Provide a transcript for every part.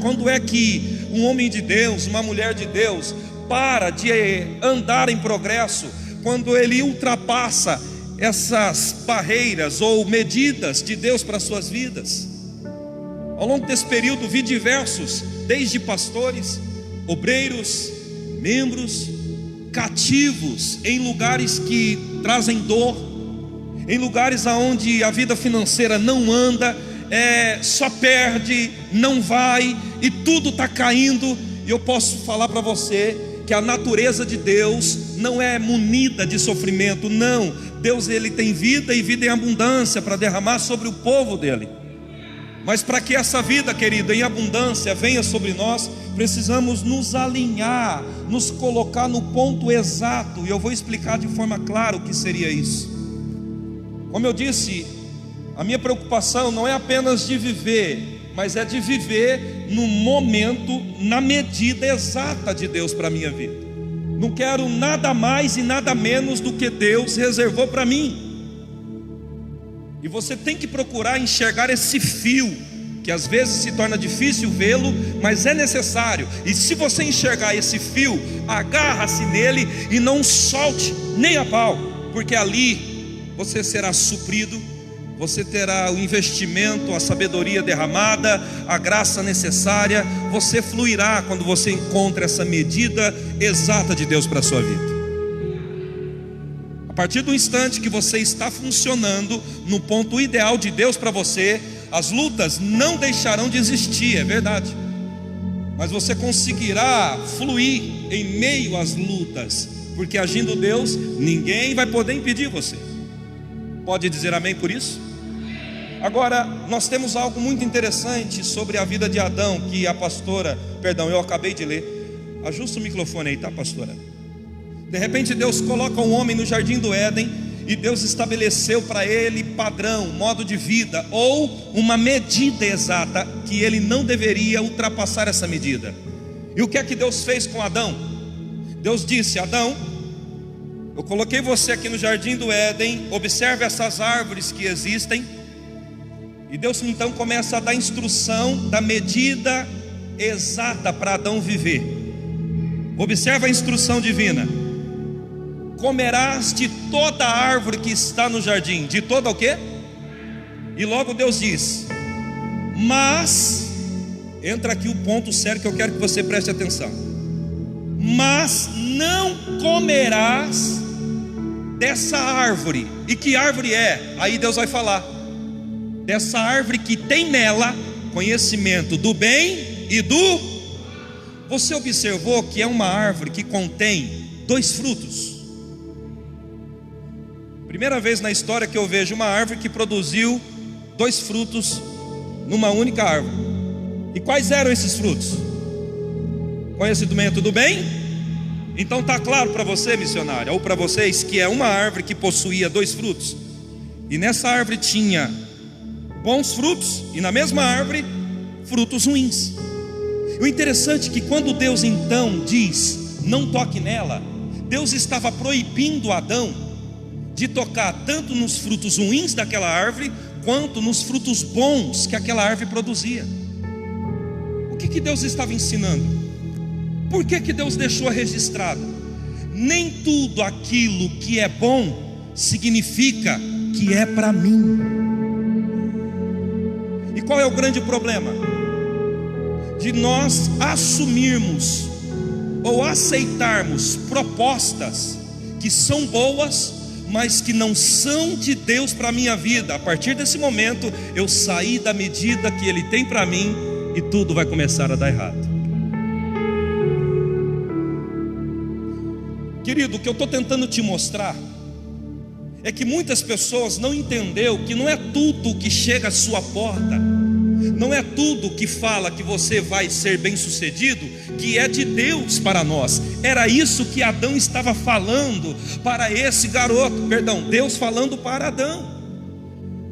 Quando é que um homem de Deus, uma mulher de Deus, para de andar em progresso? Quando ele ultrapassa essas barreiras ou medidas de Deus para as suas vidas. Ao longo desse período vi diversos, desde pastores, obreiros, membros, cativos em lugares que trazem dor, em lugares onde a vida financeira não anda, só perde, não vai, e tudo está caindo. E eu posso falar para você que a natureza de Deus não é munida de sofrimento, não. Deus, ele tem vida e vida em abundância para derramar sobre o povo dele. Mas para que essa vida, querido, em abundância venha sobre nós, precisamos nos alinhar, nos colocar no ponto exato. E eu vou explicar de forma clara o que seria isso. Como eu disse, a minha preocupação não é apenas de viver, mas é de viver no momento, na medida exata de Deus para a minha vida. Não quero nada mais e nada menos do que Deus reservou para mim. E você tem que procurar enxergar esse fio, que às vezes se torna difícil vê-lo, mas é necessário. E se você enxergar esse fio, agarra-se nele e não solte nem a pau, porque ali você será suprido, você terá o investimento, a sabedoria derramada, a graça necessária. Você fluirá quando você encontra essa medida exata de Deus para a sua vida. A partir do instante que você está funcionando no ponto ideal de Deus para você, as lutas não deixarão de existir, é verdade. Mas você conseguirá fluir em meio às lutas, porque agindo Deus, ninguém vai poder impedir você. Pode dizer amém por isso? Agora, nós temos algo muito interessante sobre a vida de Adão, que a pastora, eu acabei de ler. Ajusta o microfone aí, tá, pastora? De repente Deus coloca um homem no jardim do Éden, e Deus estabeleceu para ele padrão, modo de vida, ou uma medida exata, que ele não deveria ultrapassar essa medida. E o que é que Deus fez com Adão? Deus disse: Adão, eu coloquei você aqui no jardim do Éden, observe essas árvores que existem. E Deus então começa a dar instrução da medida exata para Adão viver. Observa a instrução divina: comerás de toda a árvore que está no jardim. De toda o quê? E logo Deus diz: mas, entra aqui o ponto sério que eu quero que você preste atenção. Mas não comerás dessa árvore. E que árvore é? Aí Deus vai falar: dessa árvore que tem nela conhecimento do bem e do... Você observou que é uma árvore que contém 2 frutos? Primeira vez na história que eu vejo uma árvore que produziu 2 frutos numa única árvore. E quais eram esses frutos? Conhecimento do bem? Então está claro para você, missionária, ou para vocês, que é uma árvore que possuía 2 frutos. E nessa árvore tinha bons frutos, e na mesma árvore frutos ruins. O interessante é que quando Deus então diz: não toque nela, Deus estava proibindo Adão de tocar tanto nos frutos ruins daquela árvore, quanto nos frutos bons que aquela árvore produzia. O que Deus estava ensinando? Por que Deus deixou registrado? Nem tudo aquilo que é bom significa que é para mim. E qual é o grande problema? De nós assumirmos ou aceitarmos propostas que são boas, mas que não são de Deus para a minha vida. A partir desse momento eu saí da medida que Ele tem para mim, e tudo vai começar a dar errado. Querido, o que eu estou tentando te mostrar é que muitas pessoas não entenderam que não é tudo que chega à sua porta, não é tudo que fala que você vai ser bem sucedido, que é de Deus para nós. Era isso que Adão estava falando para esse garoto, Deus falando para Adão: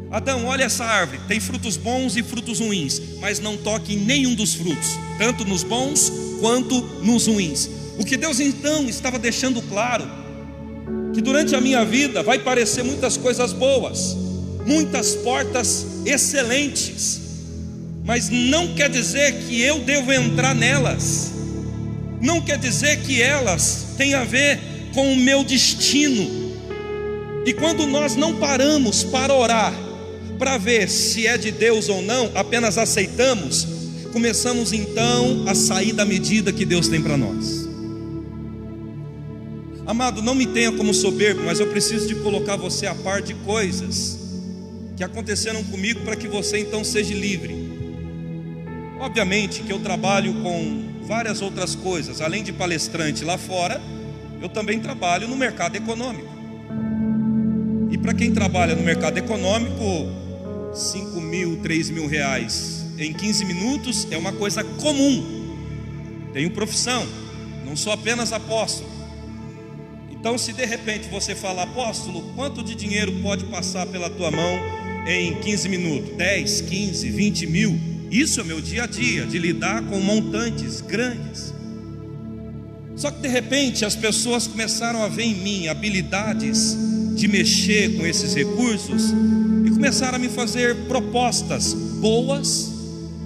Adão, olha essa árvore, tem frutos bons e frutos ruins, mas não toque em nenhum dos frutos, tanto nos bons quanto nos ruins. O que Deus então estava deixando claro, que durante a minha vida vai parecer muitas coisas boas, muitas portas excelentes, mas não quer dizer que eu devo entrar nelas, não quer dizer que elas têm a ver com o meu destino. E quando nós não paramos para orar, para ver se é de Deus ou não, apenas aceitamos, começamos então a sair da medida que Deus tem para nós. Amado, não me tenha como soberbo, mas eu preciso de colocar você a par de coisas que aconteceram comigo para que você então seja livre. Obviamente que eu trabalho com várias outras coisas, além de palestrante lá fora, eu também trabalho no mercado econômico. E para quem trabalha no mercado econômico, 5 mil, 3 mil reais em 15 minutos é uma coisa comum. Tenho profissão, não sou apenas apóstolo. Então, se de repente você fala, apóstolo, quanto de dinheiro pode passar pela tua mão em 15 minutos? 10, 15, 20 mil? Isso é meu dia a dia, de lidar com montantes grandes. Só que de repente as pessoas começaram a ver em mim habilidades de mexer com esses recursos e começaram a me fazer propostas boas,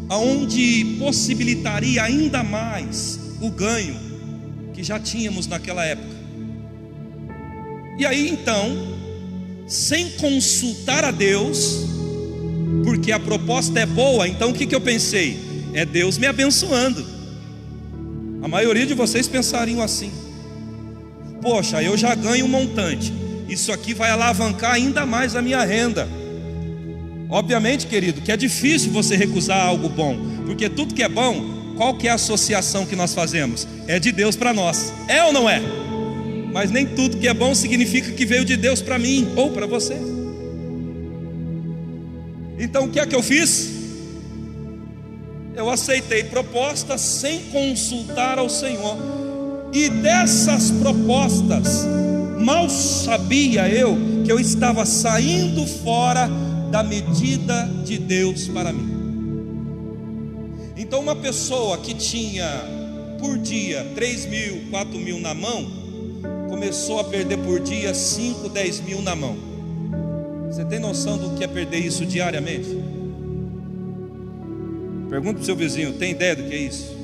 aonde possibilitaria ainda mais o ganho que já tínhamos naquela época. E aí então, sem consultar a Deus, porque a proposta é boa, então o que eu pensei? É Deus me abençoando. A maioria de vocês pensariam assim: poxa, eu já ganho um montante, isso aqui vai alavancar ainda mais a minha renda. Obviamente, querido, que é difícil você recusar algo bom, porque tudo que é bom, qual que é a associação que nós fazemos? É de Deus para nós, é ou não é? Mas nem tudo que é bom significa que veio de Deus para mim ou para você. Então o que é que eu fiz? Eu aceitei propostas sem consultar ao Senhor. E dessas propostas, mal sabia eu que eu estava saindo fora da medida de Deus para mim. Então uma pessoa que tinha por dia 3 mil, 4 mil na mão, começou a perder por dia 5, 10 mil na mão. Você tem noção do que é perder isso diariamente? Pergunta para o seu vizinho, tem ideia do que é isso?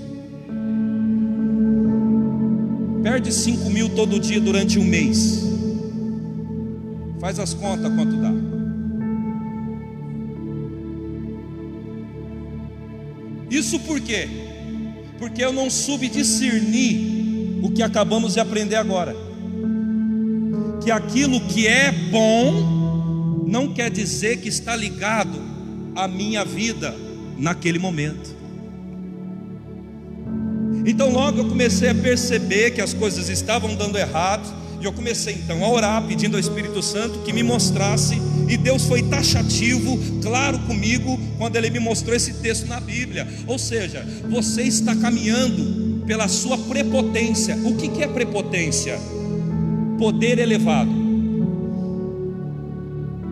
Perde 5 mil todo dia durante um mês. Faz as contas quanto dá. Isso por quê? Porque eu não soube discernir o que acabamos de aprender agora. Que aquilo que é bom não quer dizer que está ligado à minha vida naquele momento. Então logo eu comecei a perceber que as coisas estavam dando errado, e eu comecei então a orar, pedindo ao Espírito Santo que me mostrasse, e Deus foi taxativo, claro comigo, quando Ele me mostrou esse texto na Bíblia. Ou seja, você está caminhando pela sua prepotência. O que é prepotência? Poder elevado.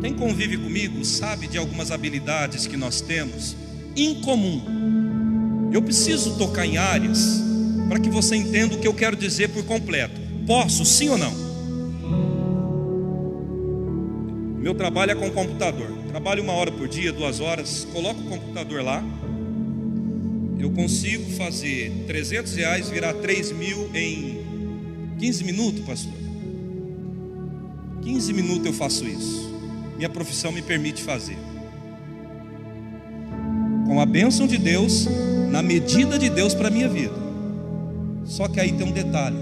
Quem convive comigo sabe de algumas habilidades que nós temos em comum. Eu preciso tocar em áreas para que você entenda o que eu quero dizer por completo. Posso, sim ou não? Meu trabalho é com computador. Trabalho 1 hora por dia, 2 horas. Coloco o computador lá. Eu consigo fazer R$300 virar 3 mil em 15 minutos, pastor. 15 minutos eu faço isso. Minha profissão me permite fazer. Com a bênção de Deus, na medida de Deus para a minha vida. Só que aí tem um detalhe.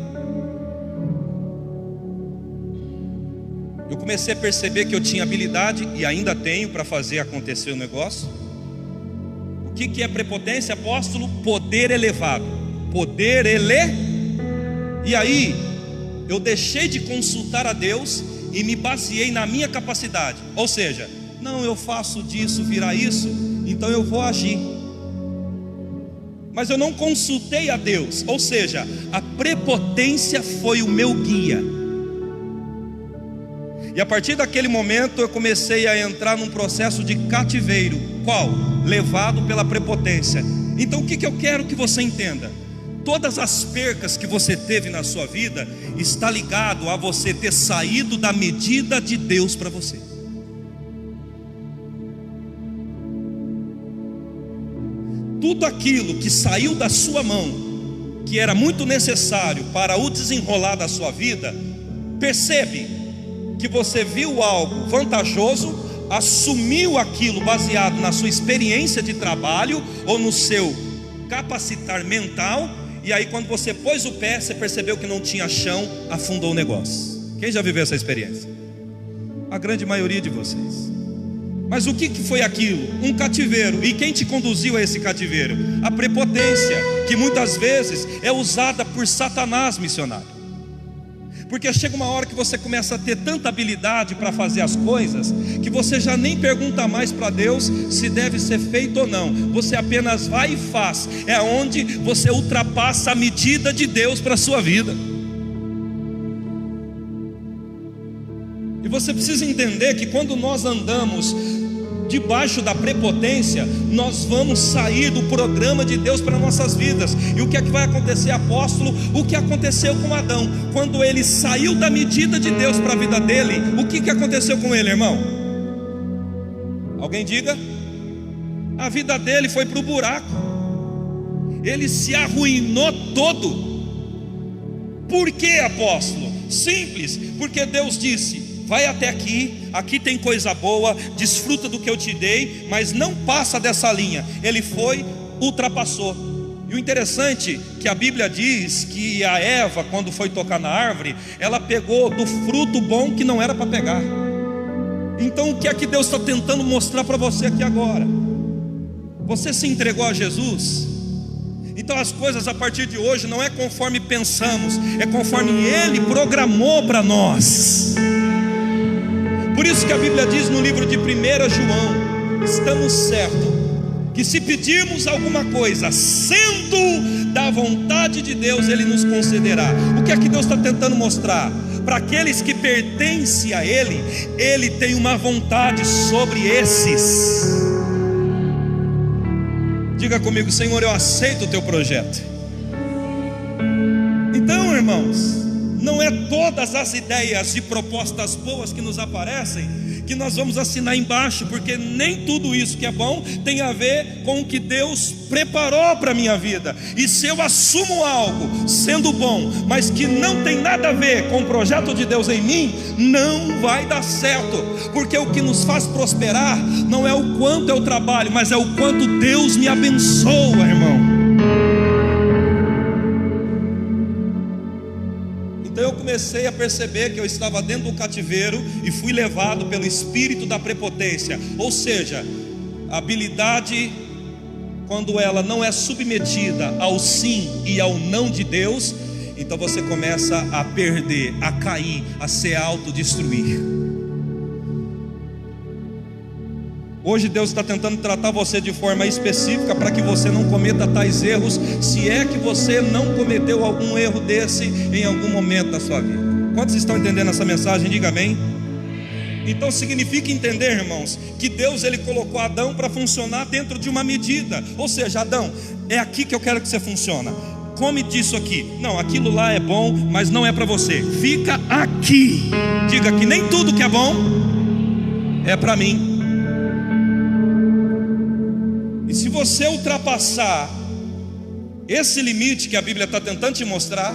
Eu comecei a perceber que eu tinha habilidade, e ainda tenho, para fazer acontecer o negócio. O que é prepotência, apóstolo? Poder elevado. Poder E aí, eu deixei de consultar a Deus e me baseei na minha capacidade. Ou seja, não, eu faço disso virar isso, então eu vou agir. Mas eu não consultei a Deus. Ou seja, a prepotência foi o meu guia. E a partir daquele momento eu comecei a entrar num processo de cativeiro. Qual? Levado pela prepotência. Então o que eu quero que você entenda? Todas as percas que você teve na sua vida está ligado a você ter saído da medida de Deus para você. tudo aquilo que saiu da sua mão, que era muito necessário para o desenrolar da sua vida, percebe que você viu algo vantajoso, assumiu aquilo baseado na sua experiência de trabalho ou no seu capacitar mental, e aí quando você pôs o pé, você percebeu que não tinha chão, afundou o negócio. Quem já viveu essa experiência? A grande maioria de vocês. Mas o que foi aquilo? Um cativeiro. E quem te conduziu a esse cativeiro? A prepotência, que muitas vezes é usada por Satanás, missionário. Porque chega uma hora que você começa a ter tanta habilidade para fazer as coisas, que você já nem pergunta mais para Deus se deve ser feito ou não. Você apenas vai e faz. É onde você ultrapassa a medida de Deus para a sua vida. E você precisa entender que quando nós andamos debaixo da prepotência, nós vamos sair do programa de Deus para nossas vidas. E o que é que vai acontecer, apóstolo? O que aconteceu com Adão? Quando ele saiu da medida de Deus para a vida dele, o que aconteceu com ele, irmão? Alguém diga? A vida dele foi para o buraco. Ele se arruinou todo. Por quê, apóstolo? Simples, porque Deus disse: vai até aqui, aqui tem coisa boa, desfruta do que eu te dei, mas não passa dessa linha. Ele foi, ultrapassou. E o interessante é que a Bíblia diz que a Eva, quando foi tocar na árvore, ela pegou do fruto bom que não era para pegar. Então o que é que Deus está tentando mostrar para você aqui agora? Você se entregou a Jesus? Então as coisas a partir de hoje não é conforme pensamos, é conforme Ele programou para nós. Por isso que a Bíblia diz no livro de 1 João: estamos certos que se pedirmos alguma coisa sendo da vontade de Deus, Ele nos concederá. O que é que Deus está tentando mostrar? Para aqueles que pertencem a Ele, Ele tem uma vontade sobre esses. Diga comigo: Senhor, eu aceito o teu projeto. Então, irmãos, não é todas as ideias e propostas boas que nos aparecem que nós vamos assinar embaixo, porque nem tudo isso que é bom tem a ver com o que Deus preparou para a minha vida. E se eu assumo algo sendo bom, mas que não tem nada a ver com o projeto de Deus em mim, não vai dar certo. Porque o que nos faz prosperar não é o quanto eu trabalho, mas é o quanto Deus me abençoa, irmão. Então eu comecei a perceber que eu estava dentro do cativeiro e fui levado pelo espírito da prepotência. Ou seja, a habilidade, quando ela não é submetida ao sim e ao não de Deus, então você começa a perder, a cair, a se autodestruir. Hoje Deus está tentando tratar você de forma específica para que você não cometa tais erros, se é que você não cometeu algum erro desse em algum momento da sua vida. Quantos estão entendendo essa mensagem? Diga amém. Então significa entender, irmãos, que Deus ele colocou Adão para funcionar dentro de uma medida. Ou seja, Adão, é aqui que eu quero que você funcione. Come disso aqui. Não, aquilo lá é bom, mas não é para você. Fica aqui. Diga que nem tudo que é bom é para mim. E se você ultrapassar esse limite que a Bíblia está tentando te mostrar,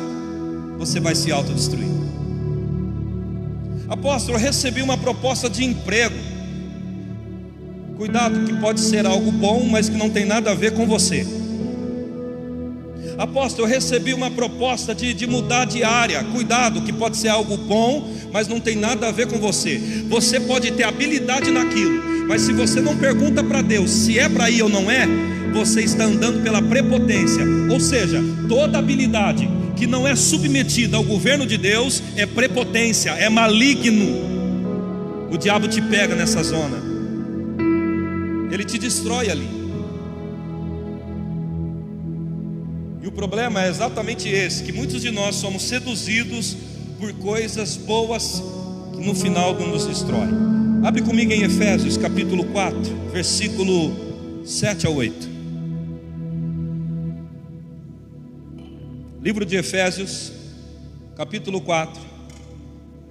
você vai se autodestruir. Apóstolo, eu recebi uma proposta de emprego. Cuidado, que pode ser algo bom, mas que não tem nada a ver com você. Apóstolo, eu recebi uma proposta de mudar de área. Cuidado, que pode ser algo bom, mas não tem nada a ver com você. Você pode ter habilidade naquilo, mas se você não pergunta para Deus se é para ir ou não é, você está andando pela prepotência. Ou seja, toda habilidade que não é submetida ao governo de Deus é prepotência, é maligno. O diabo te pega nessa zona, ele te destrói ali. E o problema é exatamente esse, que muitos de nós somos seduzidos por coisas boas que no final nos destrói. Abre comigo em Efésios capítulo 4, versículo 7 a 8. Livro de Efésios, capítulo 4,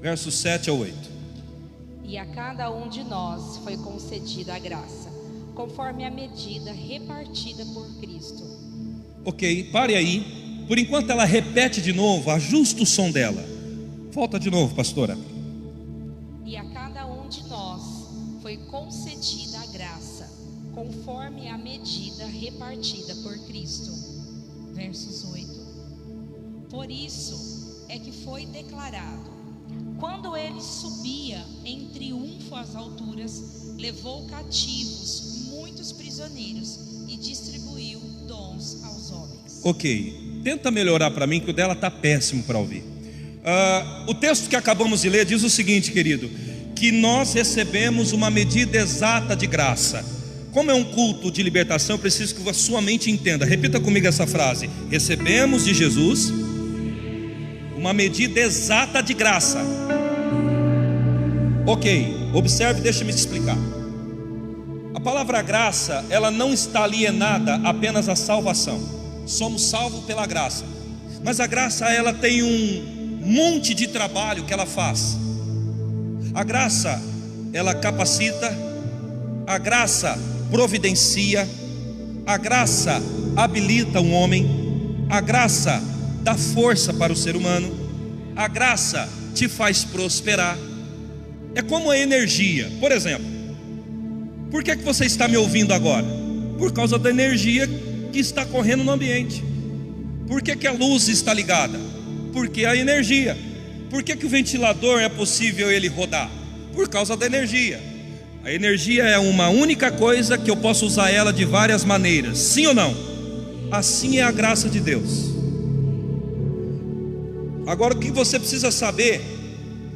versos 7 a 8. E a cada um de nós foi concedida a graça, conforme a medida repartida por Cristo. Ok, pare aí. Por enquanto ela repete de novo, ajusta o som dela. Volta de novo, pastora. E a cada um de nós foi concedida a graça, conforme a medida repartida por Cristo. Versos 8. Por isso é que foi declarado: quando ele subia em triunfo às alturas, levou cativos muitos prisioneiros e distribuiu dons aos homens. Ok, tenta melhorar para mim, que o dela está péssimo para ouvir. O texto que acabamos de ler diz o seguinte, querido: que nós recebemos uma medida exata de graça. Como é um culto de libertação, eu preciso que a sua mente entenda. Repita comigo essa frase: recebemos de Jesus uma medida exata de graça. Ok, observe, deixa-me te explicar. A palavra graça, ela não está alienada apenas à salvação. Somos salvos pela graça, mas a graça, ela tem um monte de trabalho que ela faz. A graça, ela capacita, a graça providencia, a graça habilita um homem, a graça dá força para o ser humano, a graça te faz prosperar. É como a energia. Por exemplo, por que você está me ouvindo agora? Por causa da energia que está correndo no ambiente. Por que a luz está ligada? Porque a energia. Por que o ventilador é possível ele rodar? Por causa da energia. A energia é uma única coisa que eu posso usar ela de várias maneiras. Sim ou não? Assim é a graça de Deus. Agora o que você precisa saber,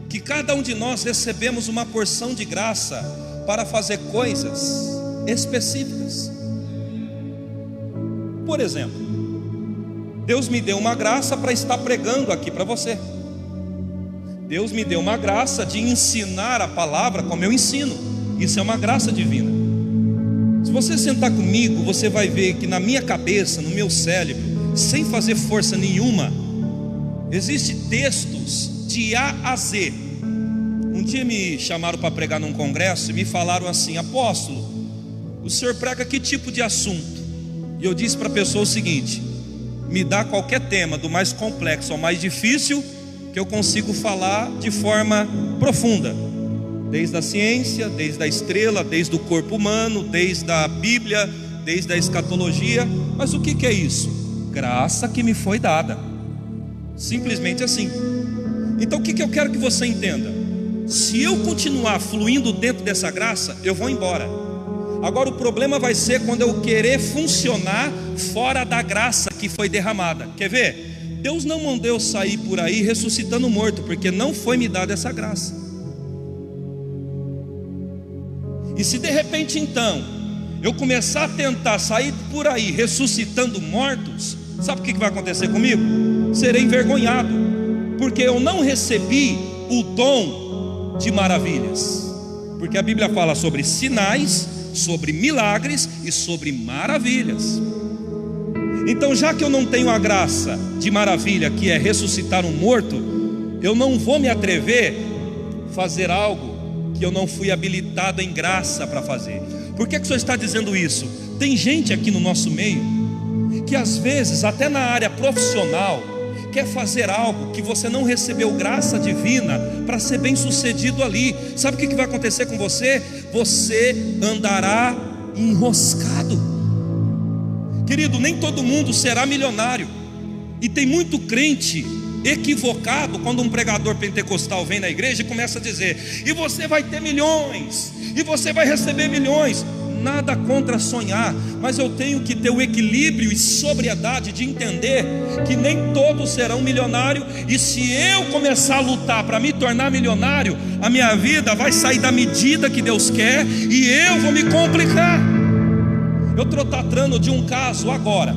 que cada um de nós recebemos uma porção de graça para fazer coisas específicas. Por exemplo, Deus me deu uma graça para estar pregando aqui para você. Deus me deu uma graça de ensinar a palavra como eu ensino. Isso é uma graça divina. Se você sentar comigo, você vai ver que na minha cabeça, no meu cérebro, sem fazer força nenhuma, existem textos de A a Z. Um dia me chamaram para pregar num congresso e me falaram assim: apóstolo, o senhor prega que tipo de assunto? E eu disse para a pessoa o seguinte: me dá qualquer tema, do mais complexo ao mais difícil, que eu consigo falar de forma profunda. Desde a ciência, desde a estrela, desde o corpo humano, desde a Bíblia, desde a escatologia. Mas o que é isso? Graça que me foi dada. Simplesmente assim. Então o que eu quero que você entenda? Se eu continuar fluindo dentro dessa graça, eu vou embora. Agora o problema vai ser quando eu querer funcionar fora da graça que foi derramada. Quer ver? Deus não mandou eu sair por aí ressuscitando morto, porque não foi me dada essa graça. E se de repente então eu começar a tentar sair por aí ressuscitando mortos, sabe o que vai acontecer comigo? Serei envergonhado, porque eu não recebi o dom de maravilhas. Porque a Bíblia fala sobre sinais, sobre milagres e sobre maravilhas. Então, já que eu não tenho a graça de maravilha, que é ressuscitar um morto, eu não vou me atrever a fazer algo que eu não fui habilitado em graça para fazer. Por que o senhor está dizendo isso? Tem gente aqui no nosso meio que às vezes, até na área profissional, quer fazer algo que você não recebeu graça divina para ser bem sucedido ali. Sabe o que vai acontecer com você? Você andará enroscado. Querido, nem todo mundo será milionário. E tem muito crente equivocado quando um pregador pentecostal vem na igreja e começa a dizer: e você vai ter milhões, e você vai receber milhões. Nada contra sonhar, mas eu tenho que ter o equilíbrio e sobriedade de entender que nem todos serão milionários. E se eu começar a lutar para me tornar milionário, a minha vida vai sair da medida que Deus quer e eu vou me complicar. Eu estou tratando de um caso agora.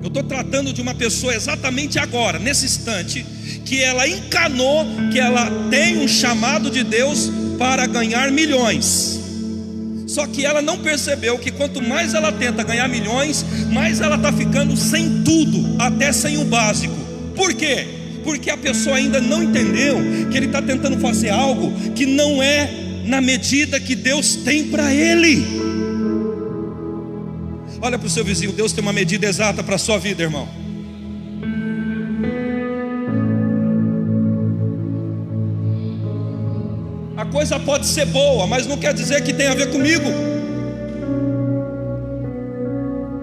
Eu estou tratando de uma pessoa exatamente agora, nesse instante, que ela encanou que ela tem um chamado de Deus para ganhar milhões. Só que ela não percebeu que quanto mais ela tenta ganhar milhões, mais ela está ficando sem tudo, até sem o básico. Por quê? Porque a pessoa ainda não entendeu que ele está tentando fazer algo que não é na medida que Deus tem para ele. Olha para o seu vizinho, Deus tem uma medida exata para a sua vida, irmão. A coisa pode ser boa, mas não quer dizer que tem a ver comigo.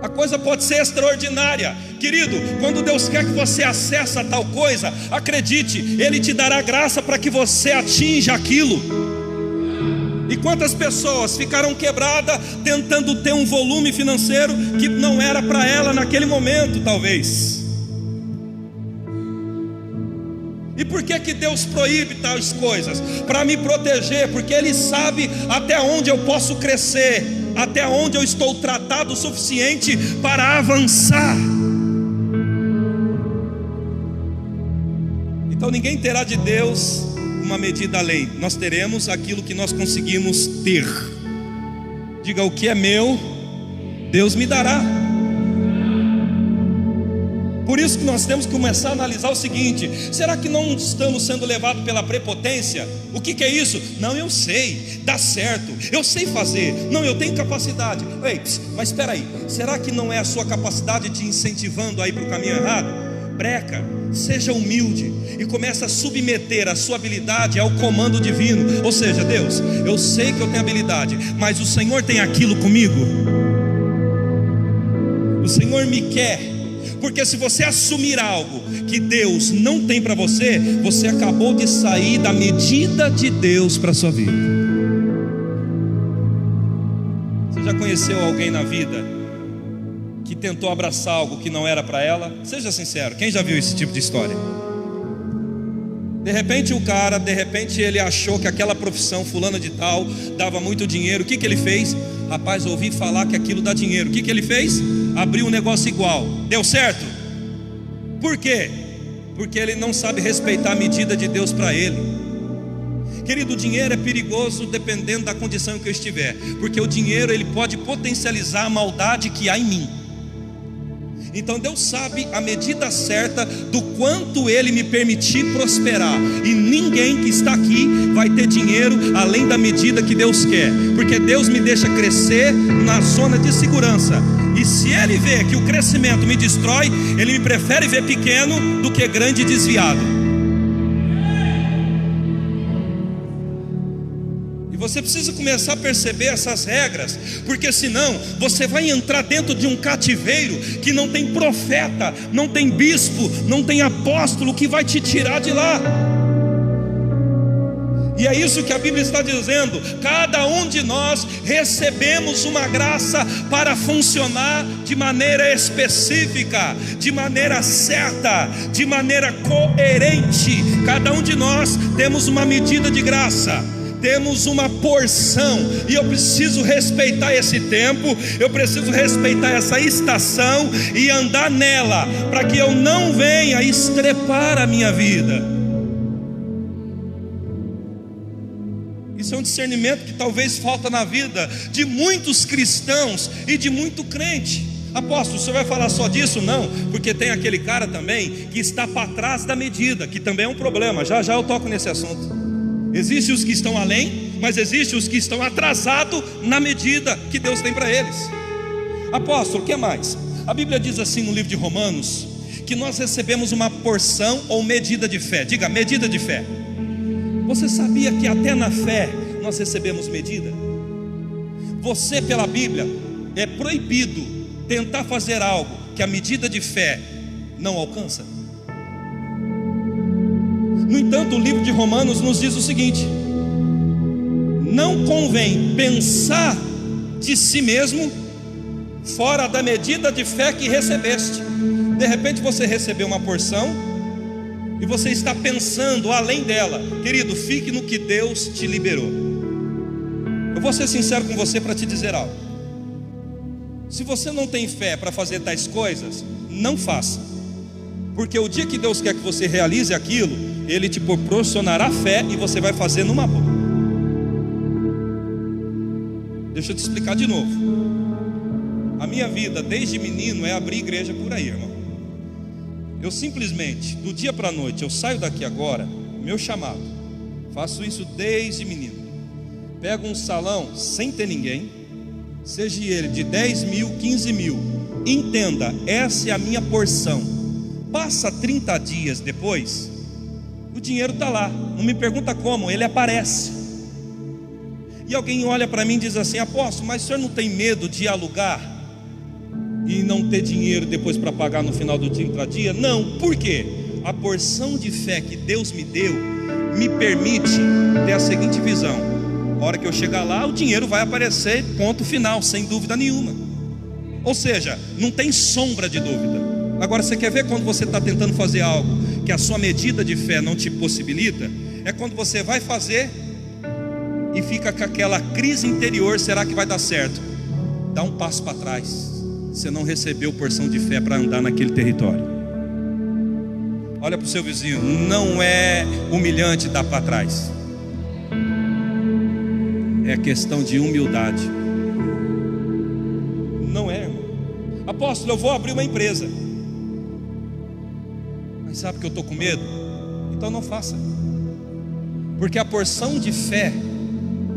A coisa pode ser extraordinária. Querido, quando Deus quer que você acesse a tal coisa, acredite, Ele te dará graça para que você atinja aquilo. E quantas pessoas ficaram quebradas tentando ter um volume financeiro que não era para ela naquele momento, talvez. E por que Deus proíbe tais coisas? Para me proteger, porque Ele sabe até onde eu posso crescer, até onde eu estou tratado o suficiente para avançar. Então ninguém terá de Deus uma medida além. Nós teremos aquilo que nós conseguimos ter. Diga: o que é meu, Deus me dará. Por isso que nós temos que começar a analisar o seguinte: será que não estamos sendo levados pela prepotência? O que é isso? Não, eu sei, dá certo, eu sei fazer, não, eu tenho capacidade. Ei, mas espera aí, será que não é a sua capacidade te incentivando a ir para o caminho errado? Breca, seja humilde e comece a submeter a sua habilidade ao comando divino. Ou seja, Deus, eu sei que eu tenho habilidade, mas o Senhor tem aquilo comigo. O Senhor me quer, porque se você assumir algo que Deus não tem para você, você acabou de sair da medida de Deus para a sua vida. Você já conheceu alguém na vida que tentou abraçar algo que não era para ela? Seja sincero, quem já viu esse tipo de história? De repente ele achou que aquela profissão fulana de tal dava muito dinheiro. O que ele fez? Rapaz, ouvi falar que aquilo dá dinheiro. O que ele fez? Abriu um negócio igual. Deu certo? Por quê? Porque ele não sabe respeitar a medida de Deus para ele. Querido, o dinheiro é perigoso dependendo da condição em que eu estiver, porque o dinheiro ele pode potencializar a maldade que há em mim. Então Deus sabe a medida certa do quanto Ele me permitir prosperar. E ninguém que está aqui vai ter dinheiro além da medida que Deus quer, porque Deus me deixa crescer na zona de segurança. E se Ele vê que o crescimento me destrói, Ele me prefere ver pequeno do que grande e desviado. Você precisa começar a perceber essas regras, porque senão você vai entrar dentro de um cativeiro que não tem profeta, não tem bispo, não tem apóstolo que vai te tirar de lá. E é isso que a Bíblia está dizendo: cada um de nós recebemos uma graça para funcionar de maneira específica, de maneira certa, de maneira coerente. Cada um de nós temos uma medida de graça, temos uma porção, e eu preciso respeitar esse tempo, eu preciso respeitar essa estação e andar nela, para que eu não venha estrepar a minha vida. Isso é um discernimento que talvez falta na vida de muitos cristãos e de muito crente. Apóstolo, o senhor vai falar só disso? Não, porque tem aquele cara também que está para trás da medida, que também é um problema. Já já eu toco nesse assunto. Existem os que estão além, mas existem os que estão atrasados na medida que Deus tem para eles. Apóstolo, o que mais? A Bíblia diz assim no livro de Romanos, que nós recebemos uma porção ou medida de fé. Diga, medida de fé. Você sabia que até na fé nós recebemos medida? Você, pela Bíblia, é proibido tentar fazer algo que a medida de fé não alcança. No entanto, o livro de Romanos nos diz o seguinte: não convém pensar de si mesmo fora da medida de fé que recebeste. De repente você recebeu uma porção e você está pensando além dela. Querido, fique no que Deus te liberou. Eu vou ser sincero com você para te dizer algo. Se você não tem fé para fazer tais coisas, não faça, porque o dia que Deus quer que você realize aquilo, Ele te proporcionará fé e você vai fazer numa boa. Deixa eu te explicar de novo. A minha vida desde menino é abrir igreja por aí, irmão. Eu simplesmente, do dia para a noite, eu saio daqui agora, meu chamado, faço isso desde menino. Pego um salão sem ter ninguém, seja ele de 10 mil, 15 mil, entenda, essa é a minha porção. Passa 30 dias depois, o dinheiro está lá, não me pergunta como, ele aparece. E alguém olha para mim e diz assim: apóstolo, mas o senhor não tem medo de alugar e não ter dinheiro depois para pagar no final do dia? Não, por quê? A porção de fé que Deus me deu me permite ter a seguinte visão: a hora que eu chegar lá, o dinheiro vai aparecer, ponto final, sem dúvida nenhuma. Ou seja, não tem sombra de dúvida. Agora, você quer ver quando você está tentando fazer algo que a sua medida de fé não te possibilita? É quando você vai fazer e fica com aquela crise interior: será que vai dar certo? Dá um passo para trás. Você não recebeu porção de fé para andar naquele território. Olha para o seu vizinho: não é humilhante dar para trás, é questão de humildade. Não é, irmão. Apóstolo, eu vou abrir uma empresa, mas sabe que eu estou com medo? Então não faça, porque a porção de fé,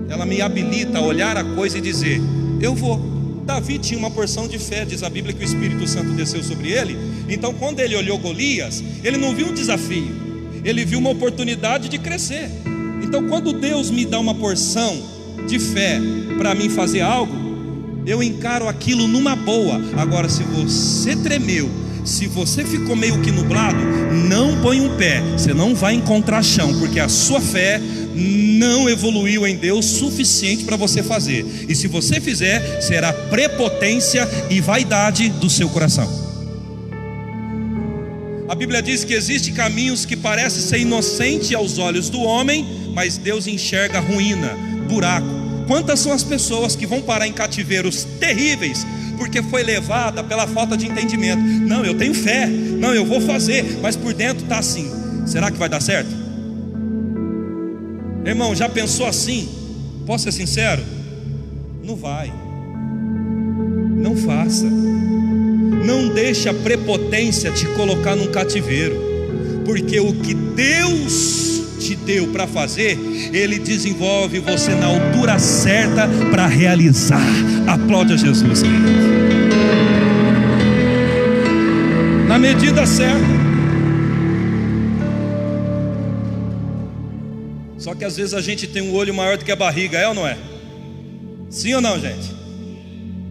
ela me habilita a olhar a coisa e dizer: eu vou. Davi tinha uma porção de fé, diz a Bíblia que o Espírito Santo desceu sobre ele. Então quando ele olhou Golias, ele não viu um desafio, ele viu uma oportunidade de crescer. Então quando Deus me dá uma porção de fé para mim fazer algo, eu encaro aquilo numa boa. Agora, se você tremeu, se você ficou meio que nublado, não põe um pé, você não vai encontrar chão, porque a sua fé não evoluiu em Deus suficiente para você fazer. E se você fizer, será prepotência e vaidade do seu coração. A Bíblia diz que existem caminhos que parecem ser inocentes aos olhos do homem, mas Deus enxerga ruína, buraco. Quantas são as pessoas que vão parar em cativeiros terríveis porque foi levada pela falta de entendimento? Não, eu tenho fé, não, eu vou fazer, mas por dentro está assim: será que vai dar certo? Irmão, já pensou assim? Posso ser sincero? Não vai. Não faça. Não deixe a prepotência te colocar num cativeiro, porque o que Deus te deu para fazer, Ele desenvolve você na altura certa para realizar. Aplaude a Jesus, querido. Na medida certa. Só que às vezes a gente tem um olho maior do que a barriga, é ou não é? Sim ou não, gente?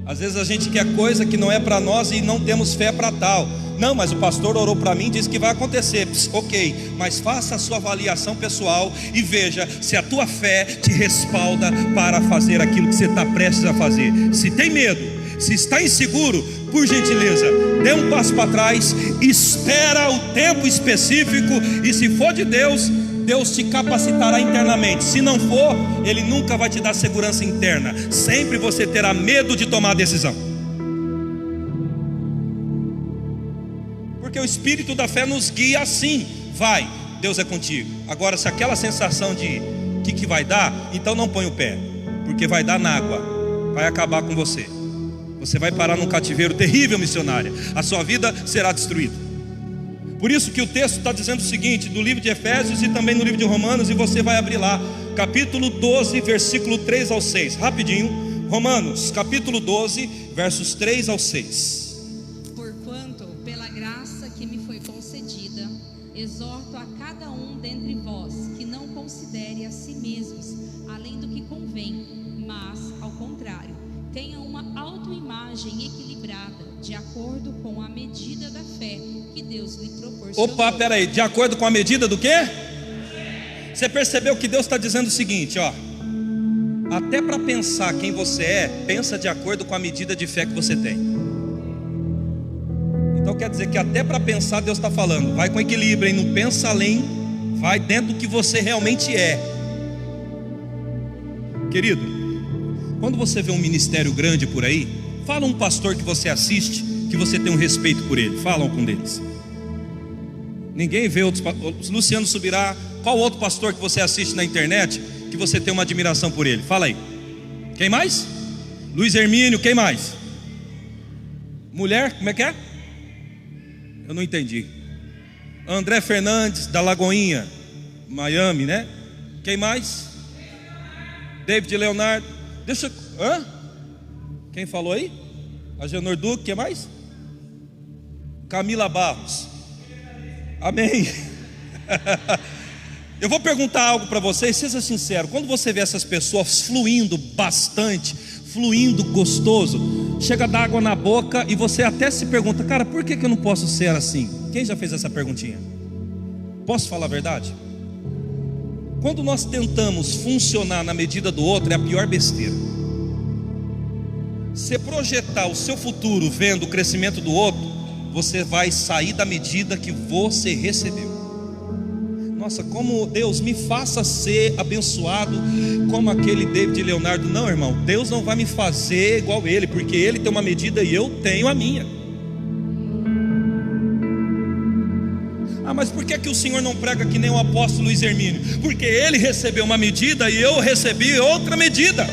Às vezes a gente quer coisa que não é para nós e não temos fé para tal. Não, mas o pastor orou para mim e disse que vai acontecer. Ok, mas faça a sua avaliação pessoal e veja se a tua fé te respalda para fazer aquilo que você está prestes a fazer. Se tem medo, se está inseguro, por gentileza, dê um passo para trás, espera o tempo específico, e se for de Deus, Deus te capacitará internamente. Se não for, Ele nunca vai te dar segurança interna. Sempre você terá medo de tomar a decisão, porque o Espírito da fé nos guia assim: vai, Deus é contigo. Agora, se aquela sensação de que vai dar, então não põe o pé, porque vai dar na água, vai acabar com você. Você vai parar num cativeiro terrível, missionária. A sua vida será destruída. Por isso que o texto está dizendo o seguinte, do livro de Efésios e também no livro de Romanos, e você vai abrir lá, capítulo 12, versículo 3 ao 6, rapidinho. Romanos, capítulo 12, versos 3 ao 6. Porquanto, pela graça que me foi concedida, exorto a cada um dentre vós que não considere a si mesmos além do que convém, mas, ao contrário, tenha uma autoimagem equilibrada, de acordo com a medida da fé que Deus lhe proporcionou. Opa, peraí, de acordo com a medida do quê? Você percebeu que Deus está dizendo o seguinte, ó: até para pensar quem você é, pensa de acordo com a medida de fé que você tem. Então quer dizer que até para pensar Deus está falando, vai com equilíbrio, hein? Não pensa além, vai dentro do que você realmente é. Querido, quando você vê um ministério grande por aí, fala um pastor que você assiste, que você tem um respeito por ele. Fala algum deles. Ninguém vê outros. Luciano Subirá. Qual outro pastor que você assiste na internet que você tem uma admiração por ele? Fala aí. Quem mais? Luiz Hermínio. Quem mais? Mulher, como é que é? Eu não entendi. André Fernandes, da Lagoinha, Miami, né? Quem mais? David Leonardo. Deixa eu... Quem falou aí? Agenor Duque, o que mais? Camila Barros. Amém. Eu vou perguntar algo para vocês, seja sincero. Quando você vê essas pessoas fluindo bastante, fluindo gostoso, chega d'água na boca e você até se pergunta: cara, por que eu não posso ser assim? Quem já fez essa perguntinha? Posso falar a verdade? Quando nós tentamos funcionar na medida do outro, é a pior besteira. Você projetar o seu futuro vendo o crescimento do outro, você vai sair da medida que você recebeu. Nossa, como Deus me faça ser abençoado como aquele David Leonardo. Não, irmão, Deus não vai me fazer igual ele, porque ele tem uma medida e eu tenho a minha. Ah, mas por que o Senhor não prega que nem o apóstolo Luiz Hermínio? Porque ele recebeu uma medida e eu recebi outra medida.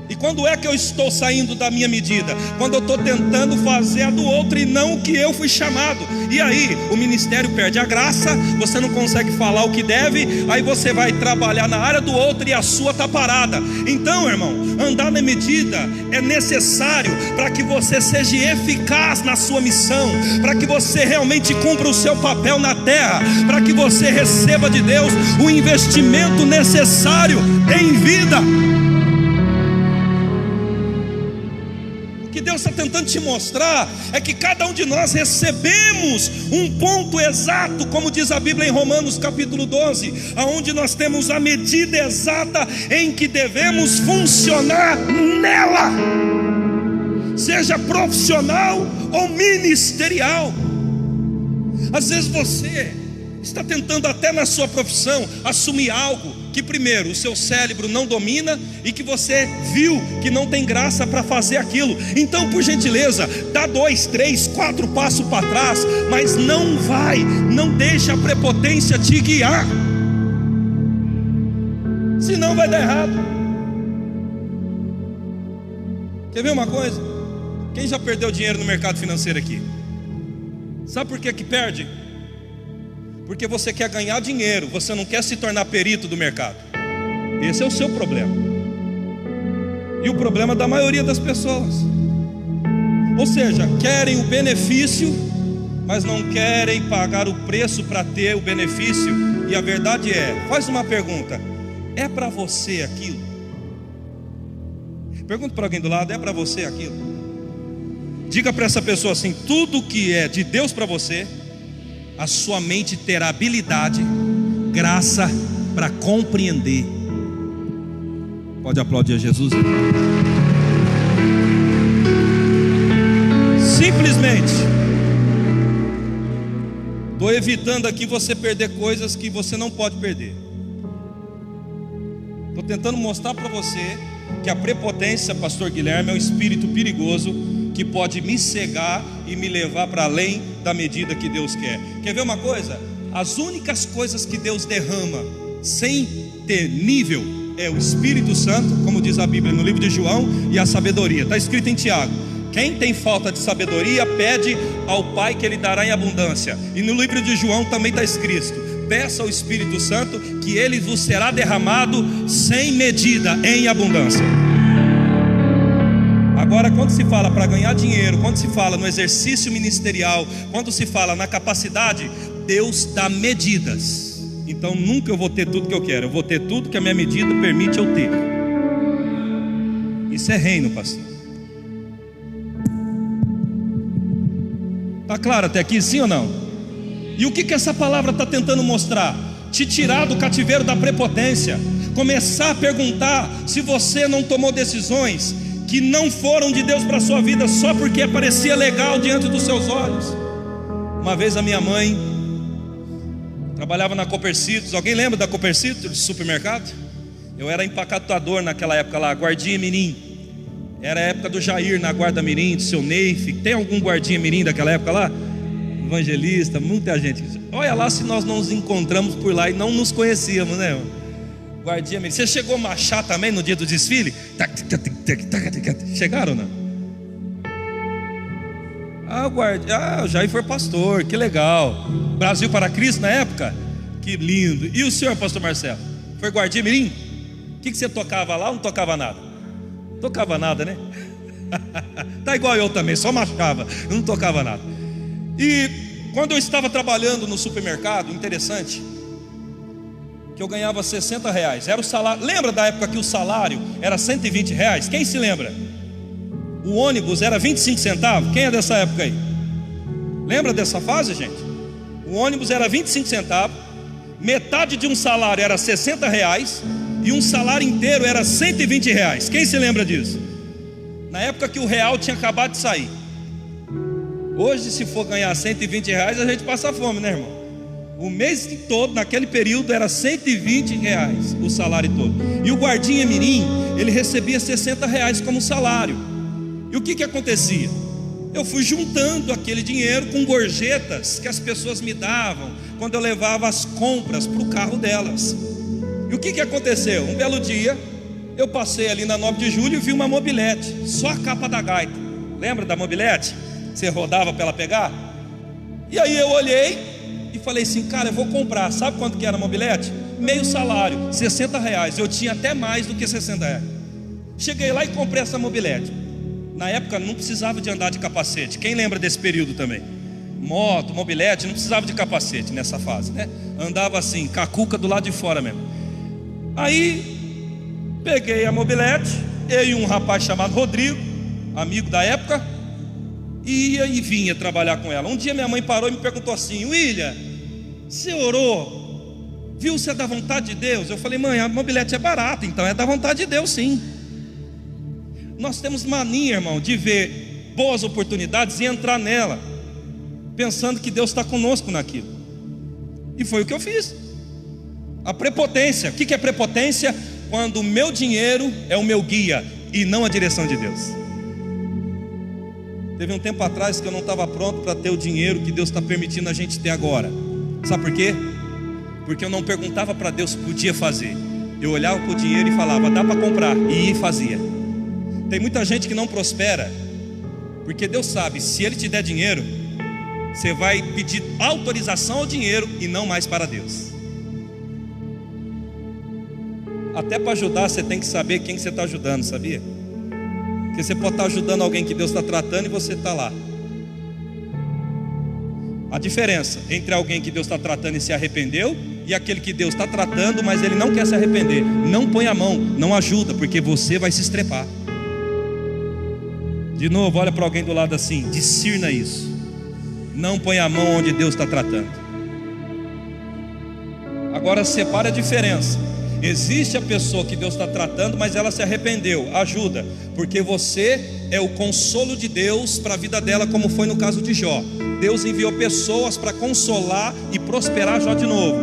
E quando é que eu estou saindo da minha medida? Quando eu estou tentando fazer a do outro e não o que eu fui chamado. E aí o ministério perde a graça, você não consegue falar o que deve, aí você vai trabalhar na área do outro e a sua está parada. Então, irmão, andar na medida é necessário para que você seja eficaz na sua missão, para que você realmente cumpra o seu papel na terra, para que você receba de Deus o investimento necessário em vida. O que Deus está tentando te mostrar é que cada um de nós recebemos um ponto exato, como diz a Bíblia em Romanos capítulo 12, aonde nós temos a medida exata em que devemos funcionar nela, seja profissional ou ministerial. Às vezes você está tentando até na sua profissão assumir algo que primeiro o seu cérebro não domina e que você viu que não tem graça para fazer aquilo. Então, por gentileza, dá 2, 3, 4 passos para trás, mas não deixa a prepotência te guiar, senão vai dar errado. Quer ver uma coisa? Quem já perdeu dinheiro no mercado financeiro aqui? Sabe por que perde? Porque você quer ganhar dinheiro, você não quer se tornar perito do mercado. Esse é o seu problema. E o problema da maioria das pessoas. Ou seja, querem o benefício, mas não querem pagar o preço para ter o benefício. E a verdade faz uma pergunta: é para você aquilo? Pergunta para alguém do lado: é para você aquilo? Diga para essa pessoa assim: tudo que é de Deus para você, a sua mente terá habilidade, graça para compreender. Pode aplaudir a Jesus? Simplesmente estou evitando aqui você perder coisas que você não pode perder. Estou tentando mostrar para você que a prepotência, pastor Guilherme, é um espírito perigoso que pode me cegar e me levar para além da medida que Deus quer. Quer ver uma coisa? As únicas coisas que Deus derrama sem ter nível é o Espírito Santo, como diz a Bíblia no livro de João, e a sabedoria. Está escrito em Tiago: quem tem falta de sabedoria, pede ao Pai que Ele dará em abundância. E no livro de João também está escrito: peça ao Espírito Santo que Ele vos será derramado sem medida, em abundância. Agora, quando se fala para ganhar dinheiro, quando se fala no exercício ministerial, quando se fala na capacidade, Deus dá medidas. Então nunca eu vou ter tudo que eu quero, eu vou ter tudo que a minha medida permite eu ter. Isso é reino, pastor. Está claro até aqui, sim ou não? E o que essa palavra está tentando mostrar? Te tirar do cativeiro da prepotência, começar a perguntar se você não tomou decisões que não foram de Deus para a sua vida só porque parecia legal diante dos seus olhos. Uma vez a minha mãe trabalhava na Copercitos. Alguém lembra da Copercitos, supermercado? Eu era empacotador naquela época lá, guardinha mirim. Era a época do Jair na guarda mirim, do seu Neif. Tem algum guardinha mirim daquela época lá? Evangelista, muita gente. Olha lá se nós não nos encontramos por lá e não nos conhecíamos, né? Guardinha mirim. Você chegou a marchar também no dia do desfile? Chegaram, não? O Jair foi pastor, que legal. Brasil para Cristo na época? Que lindo. E o senhor, pastor Marcelo? Foi guardinha mirim? O que você tocava lá ou não tocava nada? Tocava nada, né? Tá igual eu também, só machucava, eu não tocava nada. E quando eu estava trabalhando no supermercado, interessante, que eu ganhava R$60, era o salário. Lembra da época que o salário era R$120? Quem se lembra? O ônibus era 25 centavos. Quem é dessa época aí? Lembra dessa fase, gente? O ônibus era 25 centavos, metade de um salário era R$60 e um salário inteiro era R$120. Quem se lembra disso? Na época que o real tinha acabado de sair. Hoje, se for ganhar R$120, a gente passa fome, né, irmão? O mês todo, naquele período, era R$120 o salário todo. E o guardinha mirim, ele recebia R$60 como salário. E o que acontecia? Eu fui juntando aquele dinheiro com gorjetas que as pessoas me davam quando eu levava as compras para o carro delas. E o que aconteceu? Um belo dia, eu passei ali na 9 de julho e vi uma mobilete, só a capa da gaita. Lembra da mobilete? Você rodava para ela pegar? E aí eu olhei e falei assim, cara, eu vou comprar. Sabe quanto que era a mobilete? Meio salário, R$60. Eu tinha até mais do que R$60. Cheguei lá e comprei essa mobilete. Na época não precisava de andar de capacete. Quem lembra desse período também? Moto, mobilete, não precisava de capacete nessa fase, né? Andava assim, com a cuca do lado de fora mesmo. Aí peguei a mobilete, eu e um rapaz chamado Rodrigo, amigo da época, ia e vinha trabalhar com ela. Um dia minha mãe parou e me perguntou assim, William, você orou? Viu se é da vontade de Deus? Eu falei, mãe, a mobilete é barata, então é da vontade de Deus sim. Nós temos mania, irmão, de ver boas oportunidades e entrar nela, pensando que Deus está conosco naquilo. E foi o que eu fiz. A prepotência. O que é prepotência? Quando o meu dinheiro é o meu guia e não a direção de Deus. Teve um tempo atrás que eu não estava pronto para ter o dinheiro que Deus está permitindo a gente ter agora. Sabe por quê? Porque eu não perguntava para Deus se podia fazer. Eu olhava para o dinheiro e falava, dá para comprar, e fazia. Tem muita gente que não prospera, porque Deus sabe, se Ele te der dinheiro, você vai pedir autorização ao dinheiro e não mais para Deus. Até para ajudar você tem que saber quem você está ajudando, sabia? Porque você pode estar ajudando alguém que Deus está tratando e você está lá. A diferença entre alguém que Deus está tratando e se arrependeu e aquele que Deus está tratando, mas ele não quer se arrepender. Não põe a mão, não ajuda, porque você vai se estrepar. De novo, olha para alguém do lado assim, discirna isso. Não põe a mão onde Deus está tratando. Agora separa a diferença. Existe a pessoa que Deus está tratando, mas ela se arrependeu. Ajuda, porque você é o consolo de Deus para a vida dela, como foi no caso de Jó. Deus enviou pessoas para consolar e prosperar Jó de novo.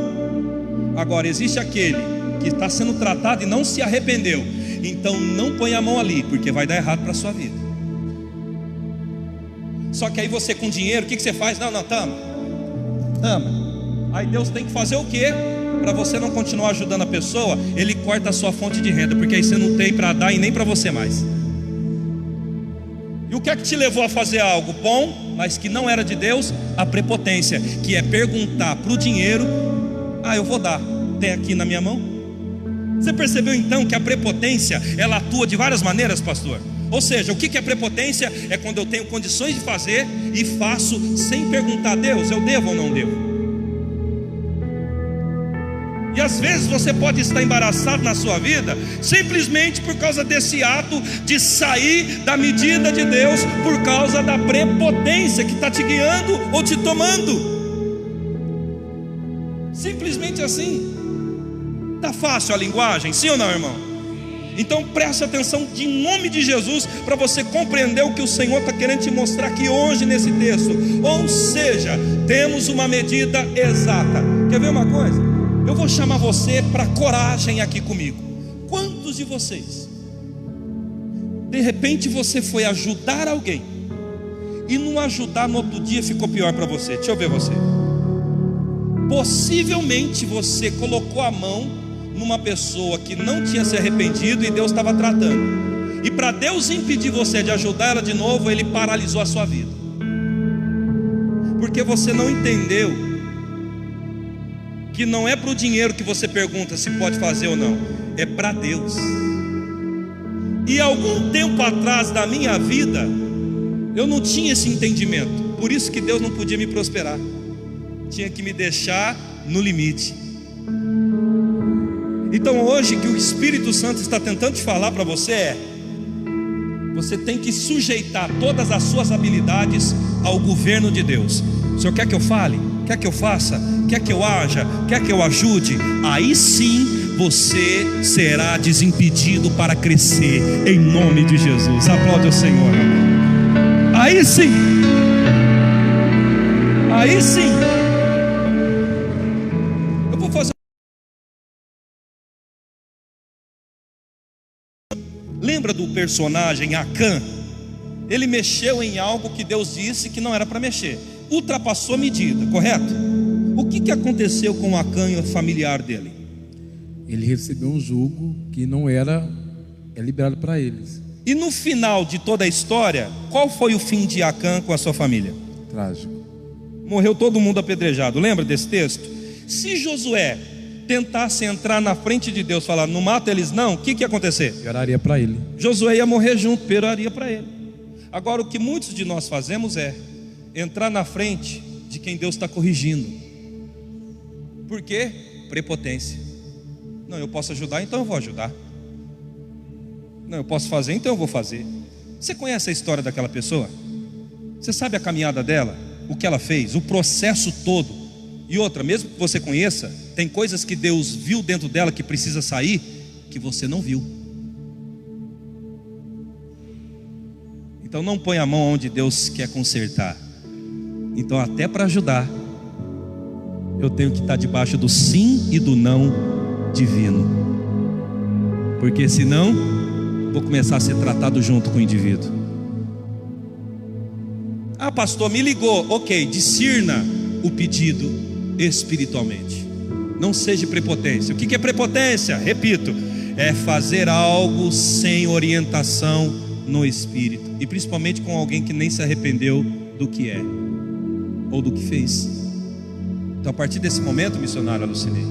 Agora existe aquele que está sendo tratado e não se arrependeu. Então não põe a mão ali, porque vai dar errado para a sua vida. Só que aí você com dinheiro, o que você faz? Não, tama. Aí Deus tem que fazer o quê? Para você não continuar ajudando a pessoa, Ele corta a sua fonte de renda, porque aí você não tem para dar e nem para você mais. E o que é que te levou a fazer algo bom, mas que não era de Deus? A prepotência, que é perguntar para o dinheiro, eu vou dar, tem aqui na minha mão. Você percebeu então que a prepotência, ela atua de várias maneiras, pastor? Ou seja, o que é prepotência? É quando eu tenho condições de fazer e faço sem perguntar a Deus, eu devo ou não devo? E às vezes você pode estar embaraçado na sua vida simplesmente por causa desse ato de sair da medida de Deus, por causa da prepotência que está te guiando ou te tomando. Simplesmente assim. Está fácil a linguagem, sim ou não, irmão? Então preste atenção em nome de Jesus, para você compreender o que o Senhor está querendo te mostrar aqui hoje nesse texto. Ou seja, temos uma medida exata. Quer ver uma coisa? Eu vou chamar você para coragem aqui comigo. Quantos de vocês, de repente você foi ajudar alguém e não ajudar no outro dia ficou pior para você? Deixa eu ver você. Possivelmente você colocou a mão numa pessoa que não tinha se arrependido e Deus estava tratando. E para Deus impedir você de ajudar ela de novo, Ele paralisou a sua vida. Porque você não entendeu que não é para o dinheiro que você pergunta se pode fazer ou não, é para Deus. E algum tempo atrás da minha vida, eu não tinha esse entendimento. Por isso que Deus não podia me prosperar. Tinha que me deixar no limite. Então hoje que o Espírito Santo está tentando te falar para você você tem que sujeitar todas as suas habilidades ao governo de Deus. O Senhor quer que eu fale? Quer que eu faça? Quer que eu haja? Quer que eu ajude? Aí sim você será desimpedido para crescer, em nome de Jesus. Aplaude ao Senhor. Aí sim. Aí sim. Eu vou fazer. Lembra do personagem Acã? Ele mexeu em algo que Deus disse que não era para mexer. Ultrapassou a medida, correto? O que aconteceu com Acã e o familiar dele? Ele recebeu um jugo que não era liberado para eles. E no final de toda a história, qual foi o fim de Acã com a sua família? Trágico. Morreu todo mundo apedrejado. Lembra desse texto? Se Josué tentasse entrar na frente de Deus, falar, não mata eles não, o que ia acontecer? Pioraria para ele. Josué ia morrer junto, pioraria para ele. Agora o que muitos de nós fazemos é entrar na frente de quem Deus está corrigindo. Por quê? Prepotência. Não, eu posso ajudar, então eu vou ajudar. Não, eu posso fazer, então eu vou fazer. Você conhece a história daquela pessoa? Você sabe a caminhada dela? O que ela fez? O processo todo? E outra, mesmo que você conheça, tem coisas que Deus viu dentro dela que precisa sair, que você não viu. Então não põe a mão onde Deus quer consertar. Então até para ajudar, eu tenho que estar debaixo do sim e do não divino. Porque senão, vou começar a ser tratado junto com o indivíduo. Ah, pastor, me ligou. Ok, discirna o pedido espiritualmente. Não seja prepotência. O que é prepotência? Repito, é fazer algo sem orientação no espírito. E principalmente com alguém que nem se arrependeu do que é ou do que fez. Então a partir desse momento, missionário, alucinei.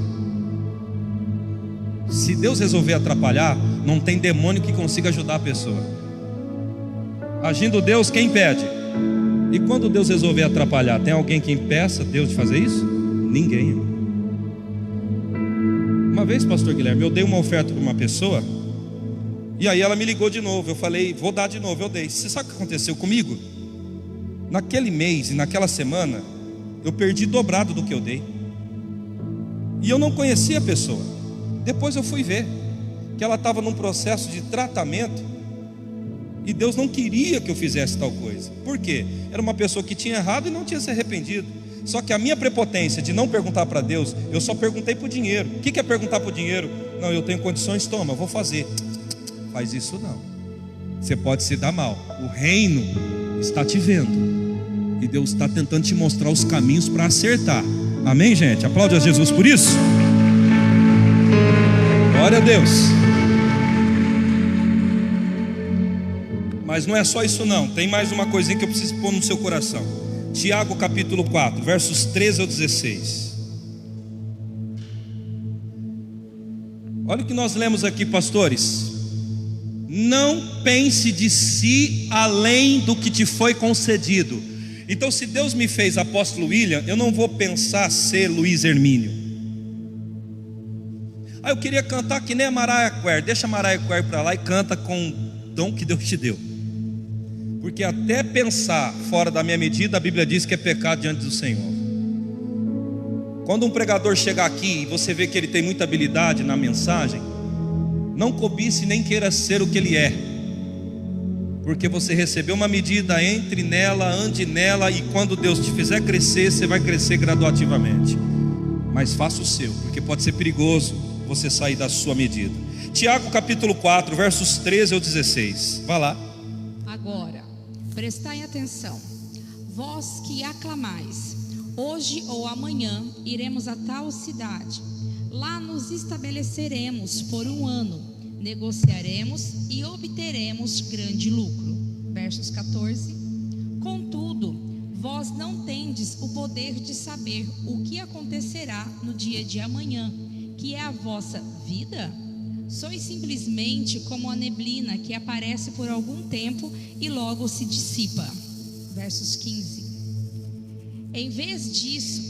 Se Deus resolver atrapalhar, não tem demônio que consiga ajudar a pessoa. Agindo Deus, quem impede? E quando Deus resolver atrapalhar, tem alguém que impeça Deus de fazer isso? Ninguém. Uma vez, pastor Guilherme, eu dei uma oferta para uma pessoa, e aí ela me ligou de novo. Eu falei, vou dar de novo. Eu dei. Você sabe o que aconteceu comigo? Naquele mês e naquela semana, eu perdi dobrado do que eu dei. E eu não conhecia a pessoa. Depois eu fui ver que ela estava num processo de tratamento, e Deus não queria que eu fizesse tal coisa. Por quê? Era uma pessoa que tinha errado e não tinha se arrependido. Só que a minha prepotência de não perguntar para Deus, eu só perguntei por dinheiro. O que é perguntar por dinheiro? Não, eu tenho condições, toma, eu vou fazer. Faz isso não. Você pode se dar mal. O reino está te vendo. E Deus está tentando te mostrar os caminhos para acertar. Amém, gente? Aplaude a Jesus por isso. Glória a Deus. Mas não é só isso não. Tem mais uma coisinha que eu preciso pôr no seu coração. Tiago capítulo 4, versos 13 ao 16. Olha o que nós lemos aqui, pastores. Não pense de si além do que te foi concedido. Então, se Deus me fez apóstolo William, eu não vou pensar ser Luiz Hermínio. Ah, eu queria cantar que nem a Mariah Carey. Deixa a Mariah Carey para lá e canta com o dom que Deus te deu. Porque até pensar fora da minha medida, a Bíblia diz que é pecado diante do Senhor. Quando um pregador chegar aqui e você vê que ele tem muita habilidade na mensagem, não cobice nem queira ser o que ele é. Porque você recebeu uma medida, entre nela, ande nela, e quando Deus te fizer crescer, você vai crescer graduativamente. Mas faça o seu, porque pode ser perigoso você sair da sua medida. Tiago capítulo 4, versos 13 ao 16. Vá lá. Agora, prestai atenção, vós que aclamais, hoje ou amanhã iremos a tal cidade, lá nos estabeleceremos por 1 ano, negociaremos e obteremos grande lucro. Versos 14. Contudo, vós não tendes o poder de saber o que acontecerá no dia de amanhã, que é a vossa vida. sois simplesmente como a neblina que aparece por algum tempo e logo se dissipa. Versos 15. Em vez disso,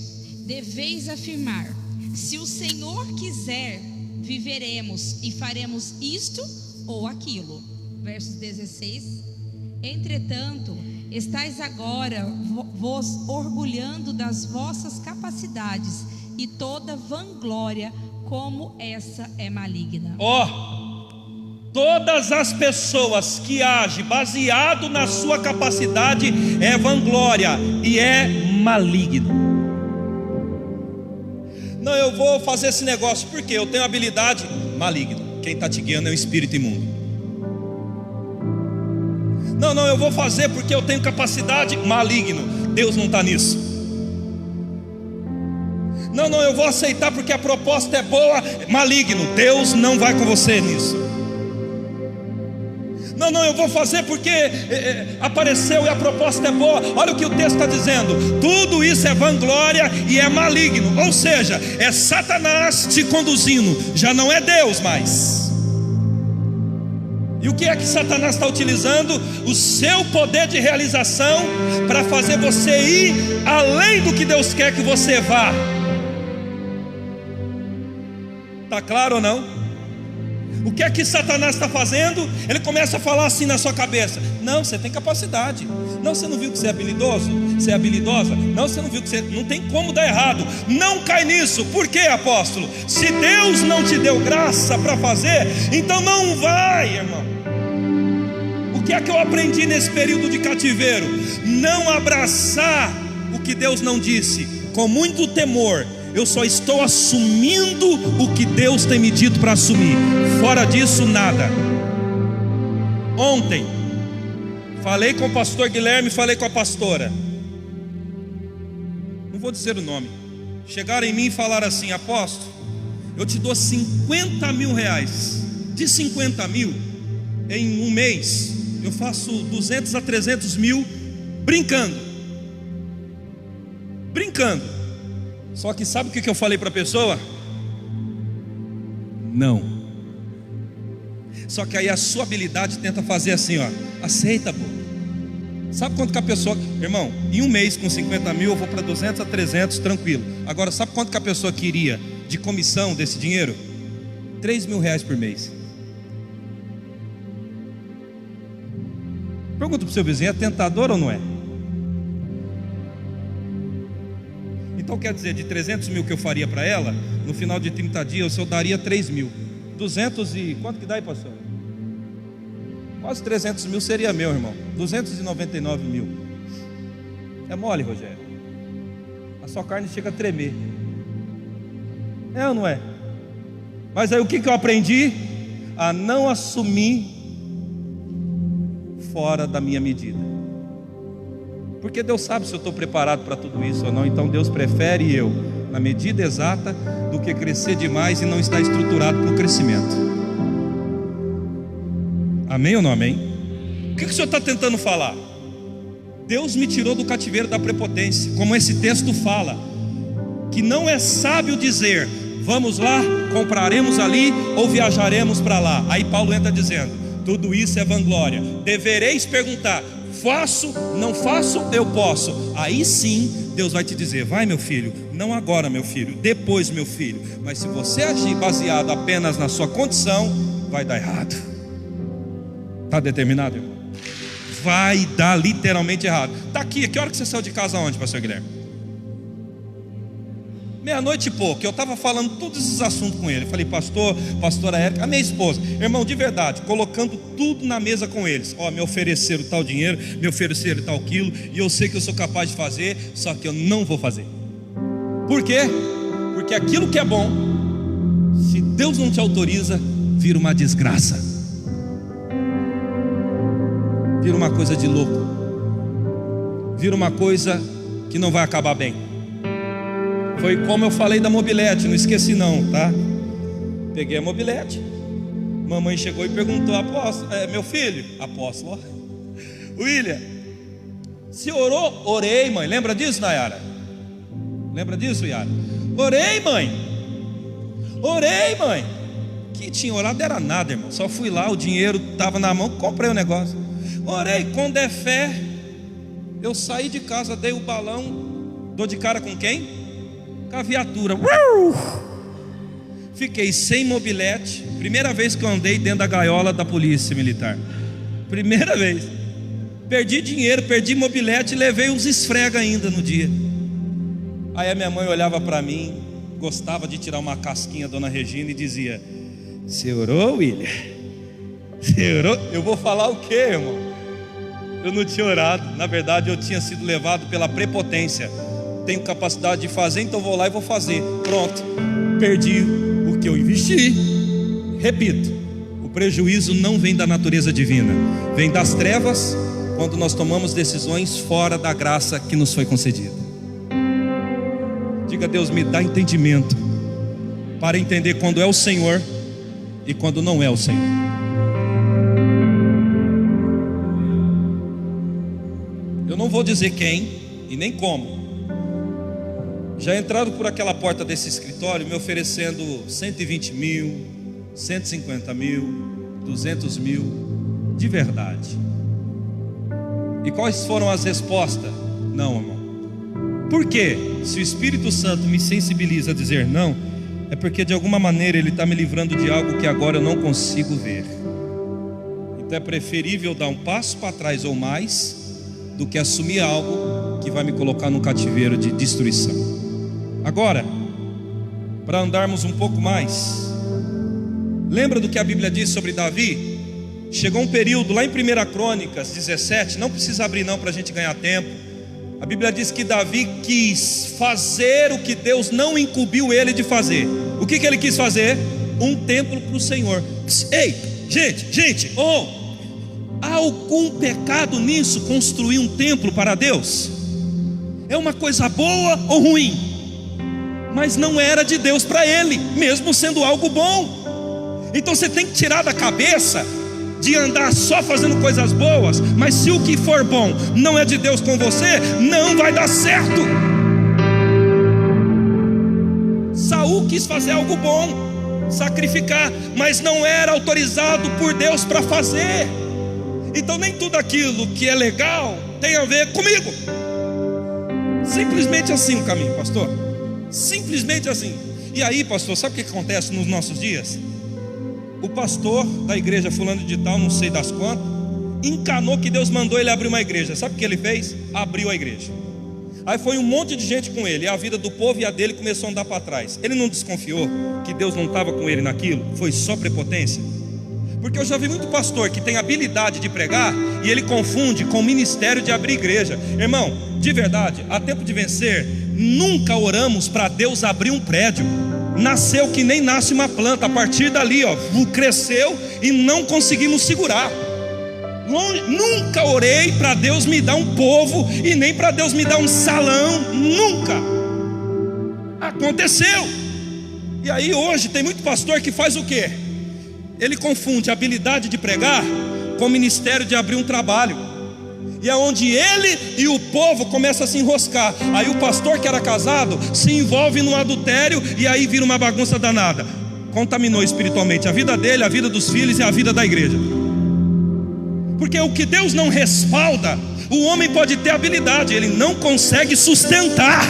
deveis afirmar: se o Senhor quiser, viveremos e faremos isto ou aquilo. Versos 16. Entretanto, estáis agora vos orgulhando das vossas capacidades, e toda vanglória como essa é maligna. Todas as pessoas que agem baseado na sua capacidade é vanglória e é maligno. Não, eu vou fazer esse negócio porque eu tenho habilidade. Maligno. Quem está te guiando é o espírito imundo. Não, eu vou fazer porque eu tenho capacidade. Maligno. Deus não está nisso. Não, eu vou aceitar porque a proposta é boa. Maligno. Deus não vai com você nisso. Não, eu vou fazer porque apareceu e a proposta é boa. Olha o que o texto está dizendo: tudo isso é vanglória e é maligno. Ou seja, é Satanás te conduzindo, já não é Deus mais. E o que é que Satanás está utilizando? O seu poder de realização para fazer você ir além do que Deus quer que você vá. Está claro ou não? O que é que Satanás está fazendo? Ele começa a falar assim na sua cabeça: não, você tem capacidade. Não, você não viu que você é habilidoso? Você é habilidosa? Não, você não viu que você... Não tem como dar errado. Não cai nisso. Por quê, apóstolo? Se Deus não te deu graça para fazer, então não vai, irmão. O que é que eu aprendi nesse período de cativeiro? Não abraçar o que Deus não disse com muito temor. Eu só estou assumindo o que Deus tem me dito para assumir. Fora disso, nada. Ontem falei com o pastor Guilherme, falei com a pastora, não vou dizer o nome. Chegaram em mim e falaram assim: apóstolo, eu te dou 50 mil reais. De 50 mil, em um mês eu faço 200 a 300 mil brincando. Só que sabe o que eu falei para a pessoa? Não. Só que aí a sua habilidade tenta fazer assim, aceita, pô. Sabe quanto que a pessoa... Irmão, em um mês com 50 mil eu vou para 200 a 300, tranquilo. Agora, sabe quanto que a pessoa queria de comissão desse dinheiro? 3 mil reais por mês. Pergunta para o seu vizinho: é tentador ou não é? Então quer dizer, de 300 mil que eu faria para ela, no final de 30 dias eu daria 3 mil. 200 e... quanto que dá aí, pastor? Quase 300 mil seria meu, irmão. 299 mil. É mole, Rogério? A sua carne chega a tremer. É ou não é? Mas aí o que eu aprendi? A não assumir fora da minha medida. Porque Deus sabe se eu estou preparado para tudo isso ou não. Então Deus prefere eu, na medida exata, do que crescer demais e não estar estruturado para o crescimento. Amém ou não amém? O que o Senhor está tentando falar? Deus me tirou do cativeiro da prepotência, como esse texto fala, que não é sábio dizer: vamos lá, compraremos ali ou viajaremos para lá. Aí Paulo entra dizendo: tudo isso é vanglória. Devereis perguntar: faço, não faço, eu posso. Aí sim Deus vai te dizer: vai, meu filho, não agora, meu filho, depois, meu filho. Mas se você agir baseado apenas na sua condição, vai dar errado. Está determinado, irmão? Vai dar literalmente errado. Está aqui, que hora que você saiu de casa onde, pastor Guilherme? Meia-noite e pouco. Eu estava falando todos esses assuntos com ele. Falei: pastora Érica, a minha esposa, irmão, de verdade, colocando tudo na mesa com eles. Me ofereceram tal dinheiro, me ofereceram tal quilo, e eu sei que eu sou capaz de fazer, só que eu não vou fazer. Por quê? Porque aquilo que é bom, se Deus não te autoriza, vira uma desgraça, vira uma coisa de louco, vira uma coisa que não vai acabar bem. Foi como eu falei da mobilete, não esqueci não, tá? Peguei a mobilete, mamãe chegou e perguntou: apóstolo, meu filho, apóstolo, William, se orou? Orei, mãe. Lembra disso, Nayara? Lembra disso, Yara? Orei, mãe. que tinha orado era nada, irmão. Só fui lá, o dinheiro estava na mão, comprei o negócio. Orei, quando é fé, eu saí de casa, dei o balão, dou de cara com quem? Com a viatura. Fiquei sem mobilete. Primeira vez que eu andei dentro da gaiola da polícia militar. Primeira vez. Perdi dinheiro, perdi mobilete, levei uns esfrega ainda no dia. Aí a minha mãe olhava para mim, gostava de tirar uma casquinha, dona Regina, e dizia: você orou, William? Você orou? Eu vou falar o quê, irmão? Eu não tinha orado. Na verdade, eu tinha sido levado pela prepotência. Tenho capacidade de fazer, então vou lá e vou fazer. Pronto, perdi o que eu investi. Repito, o prejuízo não vem da natureza divina, vem das trevas, quando nós tomamos decisões fora da graça que nos foi concedida. Diga: Deus, me dá entendimento para entender quando é o Senhor e quando não é o Senhor. Eu não vou dizer quem e nem como. Já entraram por aquela porta desse escritório me oferecendo 120 mil, 150 mil, 200 mil, de verdade. E quais foram as respostas? Não, irmão. Por quê? Se o Espírito Santo me sensibiliza a dizer não, é porque de alguma maneira Ele está me livrando de algo que agora eu não consigo ver. Então é preferível dar um passo para trás ou mais do que assumir algo que vai me colocar num cativeiro de destruição. Agora, para andarmos um pouco mais, lembra do que a Bíblia diz sobre Davi? Chegou um período lá em 1 Crônicas 17, não precisa abrir não para a gente ganhar tempo. A Bíblia diz que Davi quis fazer o que Deus não incumbiu ele de fazer. O que ele quis fazer? Um templo para o Senhor. Ei, gente, há algum pecado nisso, construir um templo para Deus? É uma coisa boa ou ruim? Mas não era de Deus para ele, mesmo sendo algo bom. Então você tem que tirar da cabeça de andar só fazendo coisas boas, mas se o que for bom não é de Deus com você, não vai dar certo. Saul quis fazer algo bom, sacrificar, mas não era autorizado por Deus para fazer. Então nem tudo aquilo que é legal tem a ver comigo. Simplesmente assim o caminho, pastor. Simplesmente assim. E aí, pastor, sabe o que acontece nos nossos dias? O pastor da igreja fulano de tal, não sei das quantas, encanou que Deus mandou ele abrir uma igreja. Sabe o que ele fez? Abriu a igreja. Aí foi um monte de gente com ele, e a vida do povo e a dele começou a andar para trás. Ele não desconfiou que Deus não estava com ele naquilo? Foi só prepotência? Porque eu já vi muito pastor que tem habilidade de pregar e ele confunde com o ministério de abrir igreja. Irmão, de verdade, há tempo de vencer, nunca oramos para Deus abrir um prédio. Nasceu que nem nasce uma planta. A partir dali, cresceu e não conseguimos segurar. Nunca orei para Deus me dar um povo e nem para Deus me dar um salão. Nunca. Aconteceu. E aí hoje tem muito pastor que faz o quê? Ele confunde a habilidade de pregar com o ministério de abrir um trabalho. E é onde ele e o povo começam a se enroscar. Aí o pastor que era casado se envolve num adultério e aí vira uma bagunça danada. Contaminou espiritualmente a vida dele, a vida dos filhos e a vida da igreja. Porque o que Deus não respalda, o homem pode ter habilidade, ele não consegue sustentar.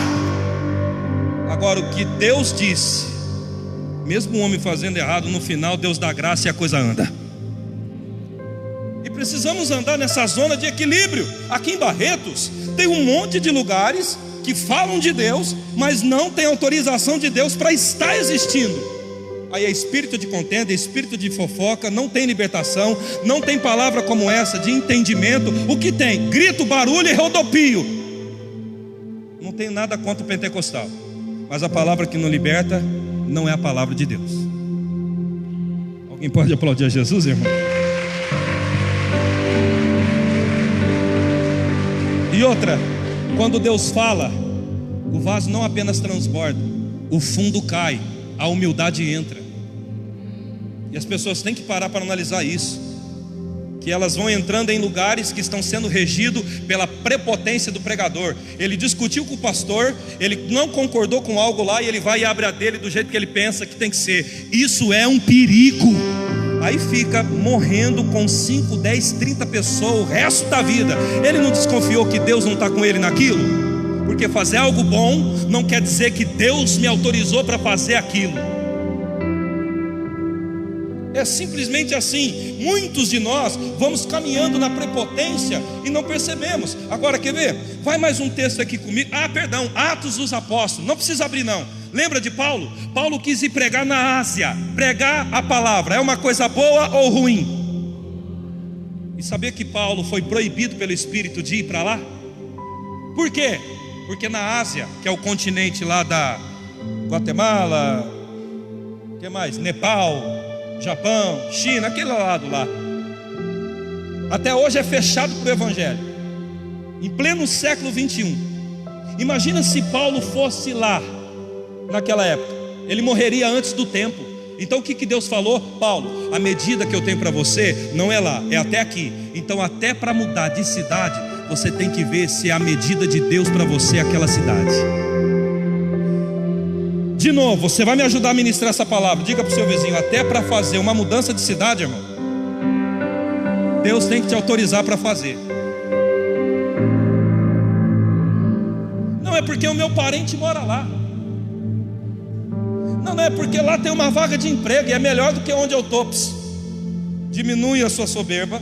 Agora o que Deus disse, mesmo o homem fazendo errado, no final Deus dá graça e a coisa anda. E precisamos andar nessa zona de equilíbrio. Aqui em Barretos tem um monte de lugares que falam de Deus, mas não tem autorização de Deus para estar existindo. Aí é espírito de contenda, espírito de fofoca, não tem libertação, não tem palavra como essa de entendimento. O que tem? Grito, barulho e rodopio. Não tem nada contra o pentecostal, mas a palavra que não liberta não é a palavra de Deus. Alguém pode aplaudir a Jesus, irmão? E outra, quando Deus fala, o vaso não apenas transborda, o fundo cai, a humildade entra. E as pessoas têm que parar para analisar isso. que elas vão entrando em lugares que estão sendo regidos pela prepotência do pregador. Ele discutiu com o pastor, ele não concordou com algo lá, e ele vai e abre a dele do jeito que ele pensa que tem que ser. Isso é um perigo. Aí fica morrendo com 5, 10, 30 pessoas o resto da vida. Ele não desconfiou que Deus não está com ele naquilo? Porque fazer algo bom não quer dizer que Deus me autorizou para fazer aquilo. É simplesmente assim. Muitos de nós vamos caminhando na prepotência e não percebemos. Agora, quer ver? Vai mais um texto aqui comigo. Atos dos Apóstolos. Não precisa abrir não. Lembra de Paulo? Paulo quis ir pregar na Ásia. Pregar a palavra é uma coisa boa ou ruim? E sabia que Paulo foi proibido pelo Espírito de ir para lá? Por quê? Porque na Ásia, que é o continente lá da Guatemala, que mais? Nepal, Japão, China, aquele lado lá, até hoje é fechado para o Evangelho, em pleno século 21. Imagina se Paulo fosse lá naquela época, ele morreria antes do tempo. Então o que Deus falou? Paulo, a medida que eu tenho para você não é lá, é até aqui. Então até para mudar de cidade, você tem que ver se é a medida de Deus para você aquela cidade. De novo, você vai me ajudar a ministrar essa palavra. Diga para o seu vizinho, até para fazer uma mudança de cidade, irmão, Deus tem que te autorizar para fazer. Não é porque o meu parente mora lá, não é porque lá tem uma vaga de emprego e é melhor do que onde eu estou. Diminui a sua soberba,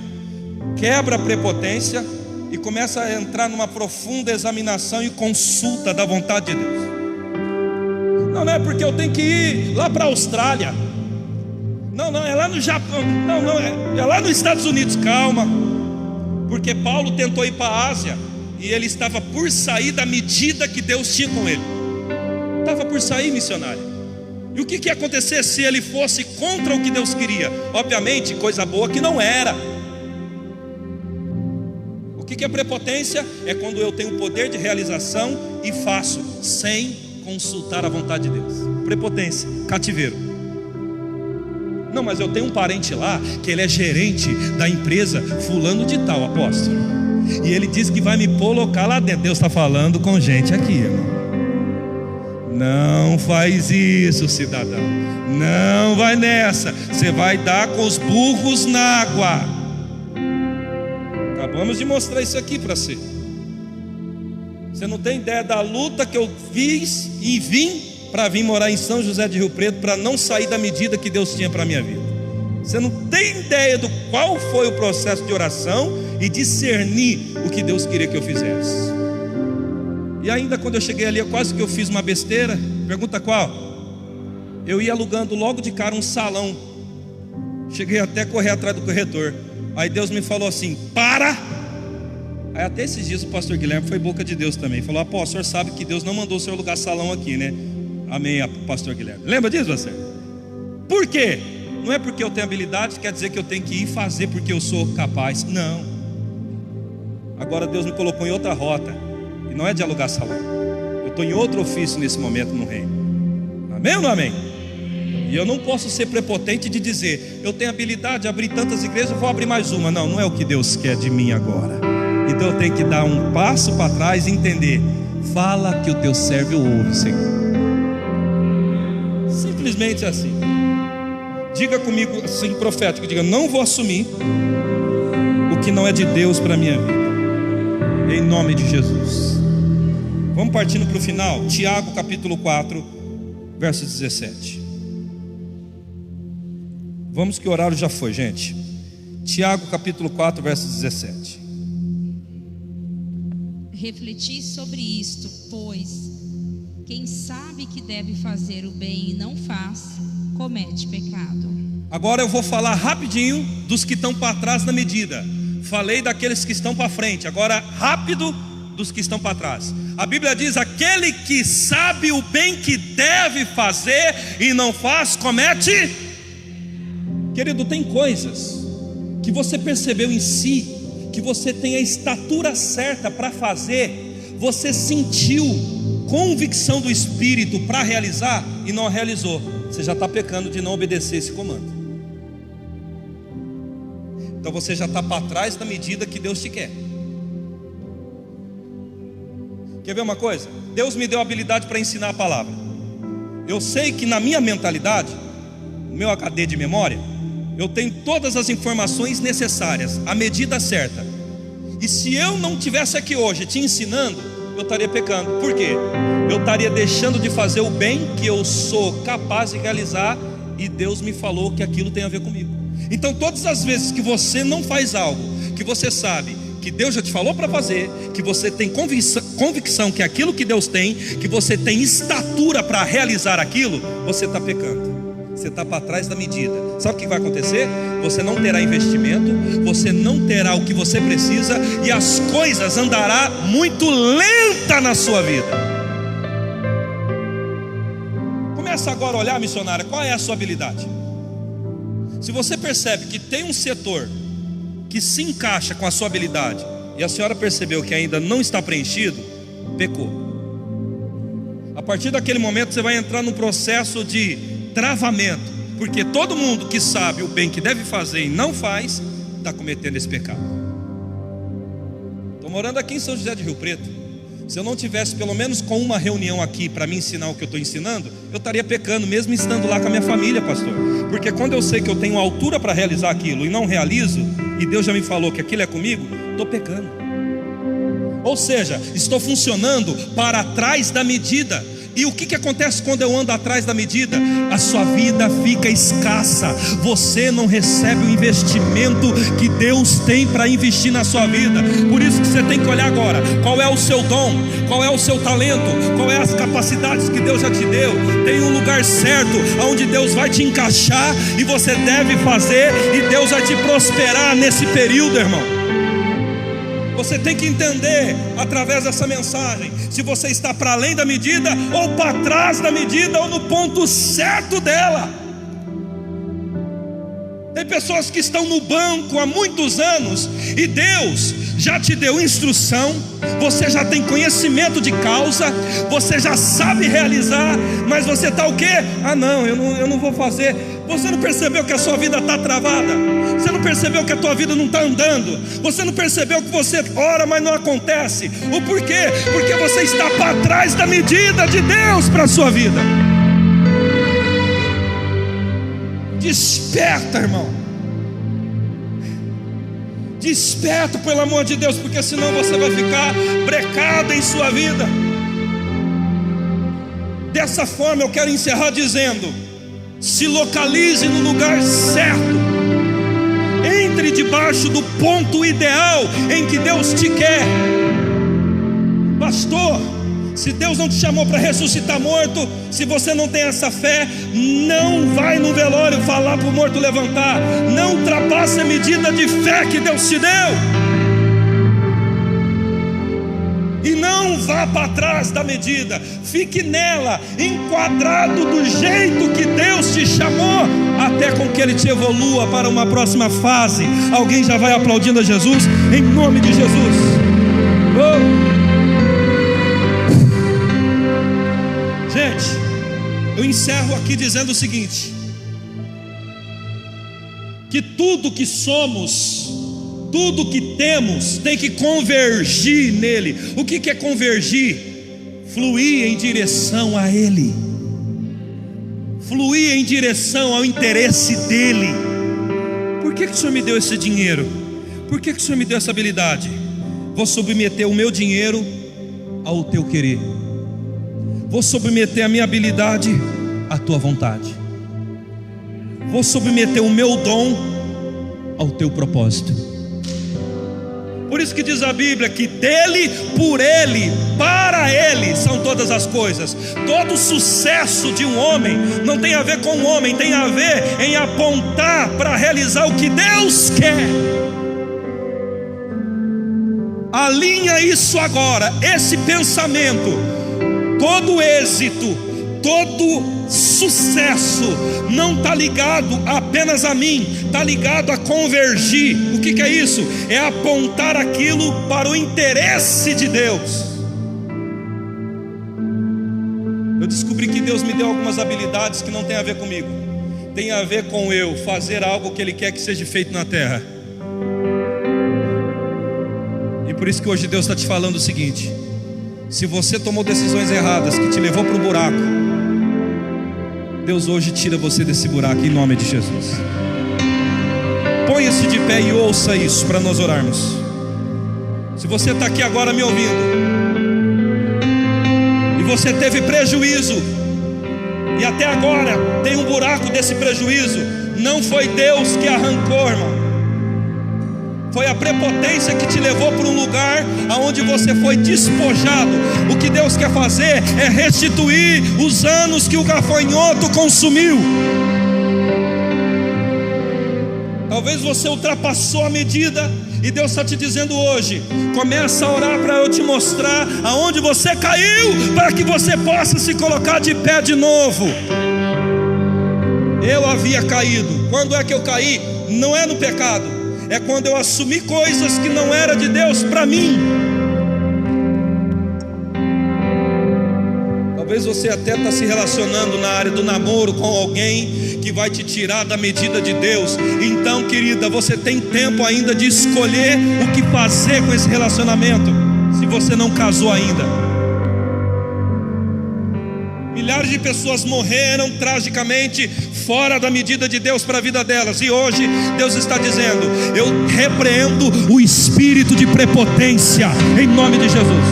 quebra a prepotência e começa a entrar numa profunda examinação e consulta da vontade de Deus. Não é porque eu tenho que ir lá para a Austrália. Não, é lá no Japão. Não, é lá nos Estados Unidos. Calma. Porque Paulo tentou ir para a Ásia e ele estava por sair da medida que Deus tinha com ele. Estava por sair, missionário. E o que ia acontecer se ele fosse contra o que Deus queria? Obviamente, coisa boa que não era. O que é prepotência? É quando eu tenho o poder de realização e faço sem consultar a vontade de Deus. Prepotência, cativeiro. Não, mas eu tenho um parente lá que ele é gerente da empresa fulano de tal, apóstolo, e ele disse que vai me colocar lá dentro. Deus está falando com gente aqui, irmão. Não faz isso, cidadão. Não vai nessa. Você vai dar com os burros na água. Acabamos de mostrar isso aqui para você. Você não tem ideia da luta que eu fiz e vim para vir morar em São José de Rio Preto, para não sair da medida que Deus tinha para a minha vida. Você não tem ideia do qual foi o processo de oração e discernir o que Deus queria que eu fizesse. E ainda quando eu cheguei ali, quase que eu fiz uma besteira. Pergunta qual? Eu ia alugando logo de cara um salão. Cheguei até a correr atrás do corretor. Aí Deus me falou assim, para. Aí até esses dias o pastor Guilherme foi boca de Deus também. Falou, o senhor sabe que Deus não mandou o senhor alugar salão aqui, né? Amém, pastor Guilherme. Lembra disso, pastor? Por quê? Não é porque eu tenho habilidade, quer dizer que eu tenho que ir fazer porque eu sou capaz. Não. Agora Deus me colocou em outra rota. E não é de alugar salão. Eu estou em outro ofício nesse momento no reino. Amém ou não amém? E eu não posso ser prepotente de dizer, eu tenho habilidade de abrir tantas igrejas, eu vou abrir mais uma. Não é o que Deus quer de mim agora. Então eu tenho que dar um passo para trás e entender. Fala que o teu servo ouve, Senhor. Simplesmente assim. Diga comigo assim, profético, diga, não vou assumir o que não é de Deus para a minha vida. Em nome de Jesus. Vamos partindo para o final. Tiago capítulo 4, verso 17. Vamos que o horário já foi, gente. Tiago capítulo 4, verso 17. Refleti sobre isto, pois quem sabe que deve fazer o bem e não faz, comete pecado. Agora eu vou falar rapidinho dos que estão para trás da medida. Falei daqueles que estão para frente. Agora rápido dos que estão para trás. A Bíblia diz, aquele que sabe o bem que deve fazer e não faz, comete. Querido, tem coisas que você percebeu em si, que você tem a estatura certa para fazer, você sentiu convicção do Espírito para realizar e não realizou. Você já está pecando de não obedecer esse comando. Então você já está para trás da medida que Deus te quer. Quer ver uma coisa? Deus me deu a habilidade para ensinar a palavra. Eu sei que na minha mentalidade, no meu HD de memória, eu tenho todas as informações necessárias, a medida certa. E se eu não estivesse aqui hoje te ensinando, eu estaria pecando. Por quê? Eu estaria deixando de fazer o bem que eu sou capaz de realizar, e Deus me falou que aquilo tem a ver comigo. Então todas as vezes que você não faz algo que você sabe que Deus já te falou para fazer, que você tem convicção que é aquilo que Deus tem, que você tem estatura para realizar aquilo, você está pecando. Você está para trás da medida. Sabe o que vai acontecer? Você não terá investimento, você não terá o que você precisa, e as coisas andarão muito lenta na sua vida. Começa agora a olhar, missionária, qual é a sua habilidade? Se você percebe que tem um setor que se encaixa com a sua habilidade, e a senhora percebeu que ainda não está preenchido, pecou. A partir daquele momento você vai entrar num processo de travamento, porque todo mundo que sabe o bem que deve fazer e não faz, está cometendo esse pecado. Estou morando aqui em São José de Rio Preto. Se eu não tivesse pelo menos com uma reunião aqui para me ensinar o que eu estou ensinando, eu estaria pecando, mesmo estando lá com a minha família, pastor. Porque quando eu sei que eu tenho altura para realizar aquilo e não realizo, e Deus já me falou que aquilo é comigo, estou pecando. Ou seja, estou funcionando para trás da medida. E o que acontece quando eu ando atrás da medida? A sua vida fica escassa. Você não recebe o investimento que Deus tem para investir na sua vida. Por isso que você tem que olhar agora, qual é o seu dom, qual é o seu talento, qual é as capacidades que Deus já te deu. Tem um lugar certo onde Deus vai te encaixar, e você deve fazer, e Deus vai te prosperar nesse período, irmão. Você tem que entender através dessa mensagem se você está para além da medida, ou para trás da medida, ou no ponto certo dela. Tem pessoas que estão no banco há muitos anos, e Deus já te deu instrução, você já tem conhecimento de causa, você já sabe realizar, mas você está o quê? Ah não, eu não vou fazer. Você não percebeu que a sua vida está travada? Você não percebeu que a tua vida não está andando? Você não percebeu que você ora, mas não acontece? O porquê? Porque você está para trás da medida de Deus para a sua vida. Desperta, irmão. Desperta, pelo amor de Deus, porque senão você vai ficar brecado em sua vida. Dessa forma eu quero encerrar dizendo: se localize no lugar certo, entre debaixo do ponto ideal em que Deus te quer. Pastor, se Deus não te chamou para ressuscitar morto, se você não tem essa fé, não vai no velório falar para o morto levantar. Não ultrapasse a medida de fé que Deus te deu. E não vá para trás da medida, fique nela, enquadrado do jeito que Deus te chamou, até com que Ele te evolua para uma próxima fase. Alguém já vai aplaudindo a Jesus, em nome de Jesus. Gente, eu encerro aqui dizendo o seguinte: que tudo que somos, tudo que temos, tem que convergir nele. O que é convergir? Fluir em direção a Ele, fluir em direção ao interesse dEle. Por que o Senhor me deu esse dinheiro? Por que o Senhor me deu essa habilidade? Vou submeter o meu dinheiro ao teu querer. Vou submeter a minha habilidade à tua vontade. Vou submeter o meu dom ao teu propósito. Por isso que diz a Bíblia que dele, por ele, para ele são todas as coisas. Todo sucesso de um homem não tem a ver com o homem, tem a ver em apontar para realizar o que Deus quer. Alinha isso agora, esse pensamento. Todo êxito, todo sucesso não está ligado apenas a mim, está ligado a convergir. O que é isso? É apontar aquilo para o interesse de Deus. Eu descobri que Deus me deu algumas habilidades que não tem a ver comigo, tem a ver com eu fazer algo que Ele quer que seja feito na terra. E por isso que hoje Deus está te falando o seguinte: se você tomou decisões erradas que te levou para o buraco, Deus hoje tira você desse buraco em nome de Jesus. Ponha-se de pé e ouça isso para nós orarmos. Se você está aqui agora me ouvindo e você teve prejuízo e até agora tem um buraco desse prejuízo, não foi Deus que arrancou, irmão. Foi a prepotência que te levou para um lugar onde você foi despojado. O que Deus quer fazer é restituir os anos que o gafanhoto consumiu. Talvez você ultrapassou a medida e Deus está te dizendo hoje: começa a orar para eu te mostrar aonde você caiu, para que você possa se colocar de pé de novo. Eu havia caído. Quando é que eu caí? Não é no pecado, é quando eu assumi coisas que não era de Deus para mim. Talvez você até está se relacionando na área do namoro com alguém que vai te tirar da medida de Deus. Então, querida, você tem tempo ainda de escolher o que fazer com esse relacionamento, se você não casou ainda. Milhares de pessoas morreram tragicamente fora da medida de Deus para a vida delas. E hoje Deus está dizendo: eu repreendo o espírito de prepotência em nome de Jesus.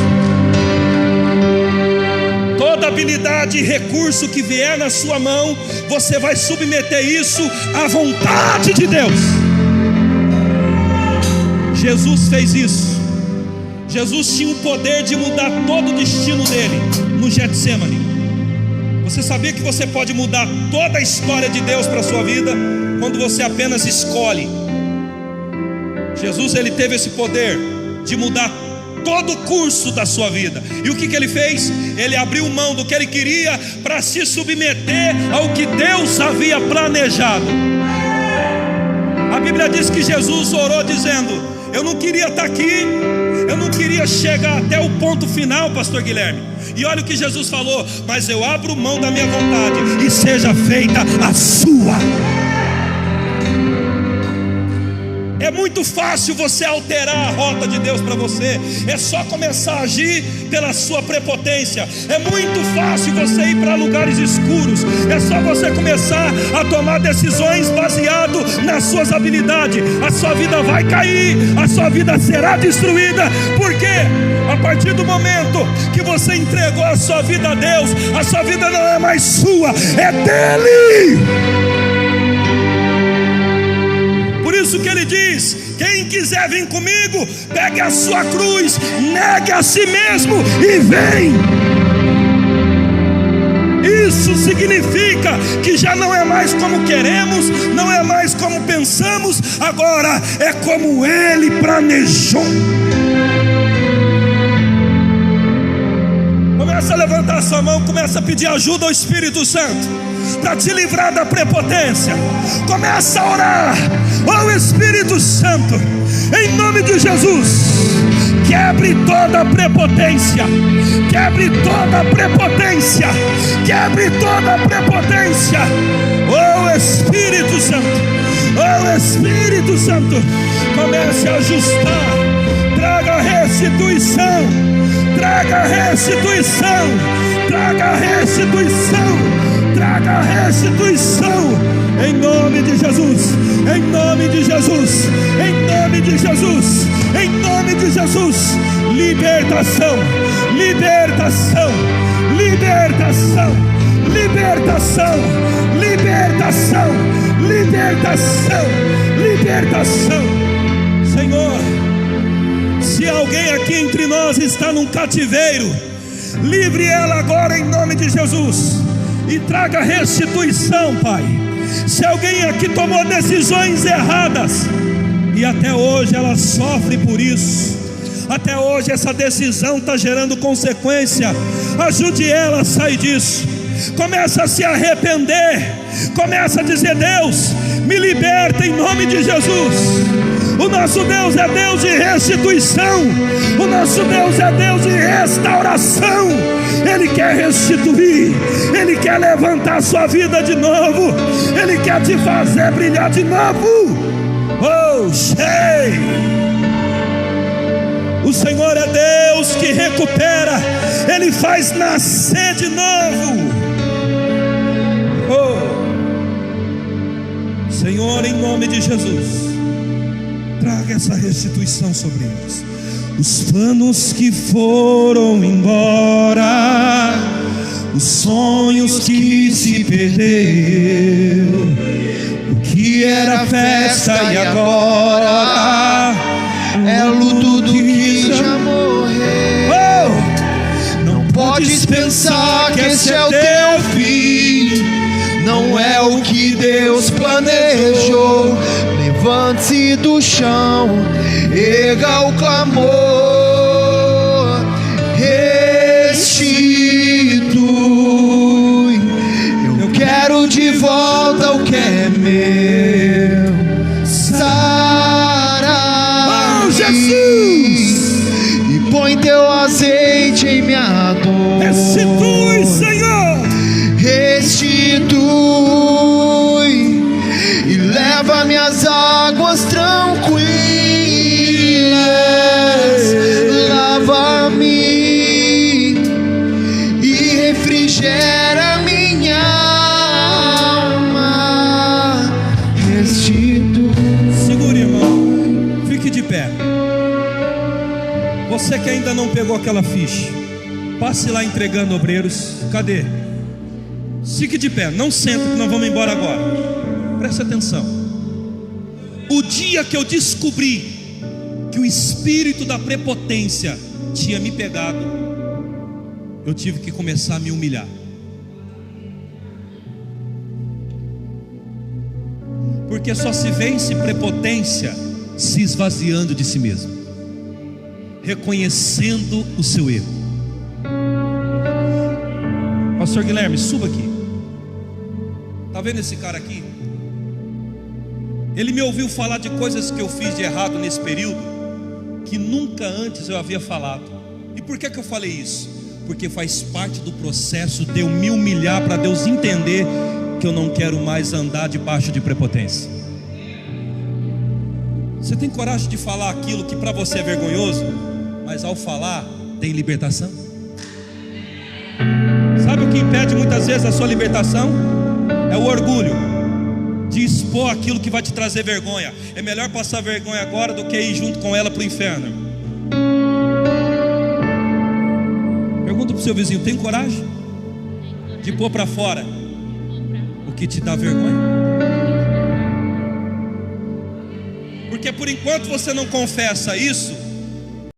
Toda habilidade e recurso que vier na sua mão, você vai submeter isso à vontade de Deus. Jesus fez isso. Jesus tinha o poder de mudar todo o destino dele no Getsemane. Você sabia que você pode mudar toda a história de Deus para a sua vida quando você apenas escolhe? Jesus, ele teve esse poder de mudar todo o curso da sua vida. E o que ele fez? Ele abriu mão do que ele queria para se submeter ao que Deus havia planejado. A Bíblia diz que Jesus orou dizendo: eu não queria estar aqui, eu não queria chegar até o ponto final, pastor Guilherme. E olha o que Jesus falou: mas eu abro mão da minha vontade e seja feita a sua. É muito fácil você alterar a rota de Deus para você. É só começar a agir pela sua prepotência. É muito fácil você ir para lugares escuros. É só você começar a tomar decisões baseado nas suas habilidades. A sua vida vai cair, a sua vida será destruída. Por quê? A partir do momento que você entregou a sua vida a Deus, a sua vida não é mais sua, é dele. Por isso que ele diz: quem quiser vir comigo, pegue a sua cruz, negue a si mesmo e vem. Isso significa que já não é mais como queremos, não é mais como pensamos, agora é como ele planejou. Começa a levantar a sua mão, começa a pedir ajuda ao Espírito Santo para te livrar da prepotência. Começa a orar: ó Espírito Santo, em nome de Jesus, quebre toda a prepotência, quebre toda a prepotência, quebre toda a prepotência. Ó Espírito Santo, ó Espírito Santo, comece a ajustar, traga restituição, traga restituição, traga restituição, traga restituição, em nome de Jesus, em nome de Jesus, em nome de Jesus, em nome de Jesus. Libertação, libertação, libertação, libertação, libertação, libertação, libertação. Senhor, se alguém aqui entre nós está num cativeiro, livre ela agora em nome de Jesus e traga restituição, Pai. Se alguém aqui tomou decisões erradas e até hoje ela sofre por isso, até hoje essa decisão está gerando consequência, ajude ela a sair disso. Começa a se arrepender, começa a dizer: Deus, me liberta em nome de Jesus. O nosso Deus é Deus de restituição, o nosso Deus é Deus de restauração. Ele quer restituir, Ele quer levantar a sua vida de novo, Ele quer te fazer brilhar de novo. Oh, cheio! O Senhor é Deus que recupera, Ele faz nascer de novo. Senhor, em nome de Jesus, traga essa restituição sobre eles. Os planos que foram embora, os sonhos que se perderam, o que era festa e agora é luto do que já morreu. Não podes pensar que esse é o teu fim, não é o que Deus planejou. Levante-se do chão, erga o clamor, restitui. Eu quero de volta o que é meu. Sara, Jesus, e põe teu azeite em minha dor. restitui, Senhor, Restitui e leva-me às águas tranquilas. Lava-me e refrigera minha alma. Restitui. segure, irmão, fique de pé. Você que ainda não pegou aquela ficha, passe lá entregando obreiros. Cadê? Fique de pé, não senta que nós vamos embora agora. Preste atenção. O dia que eu descobri que o espírito da prepotência tinha me pegado, eu tive que começar a me humilhar. Porque só se vence prepotência se esvaziando de si mesmo, reconhecendo o seu erro. Pastor Guilherme, suba aqui. Está vendo esse cara aqui? Ele me ouviu falar de coisas que eu fiz de errado nesse período, que nunca antes eu havia falado. E por que eu falei isso? Porque faz parte do processo de eu me humilhar, para Deus entender que eu não quero mais andar debaixo de prepotência. Você tem coragem de falar aquilo que para você é vergonhoso, mas ao falar tem libertação? Sabe o que impede muitas vezes a sua libertação? É o orgulho de expor aquilo que vai te trazer vergonha. É melhor passar vergonha agora do que ir junto com ela para o inferno. Pergunta para o seu vizinho: tem coragem de pôr para fora o que te dá vergonha? Porque por enquanto você não confessa isso,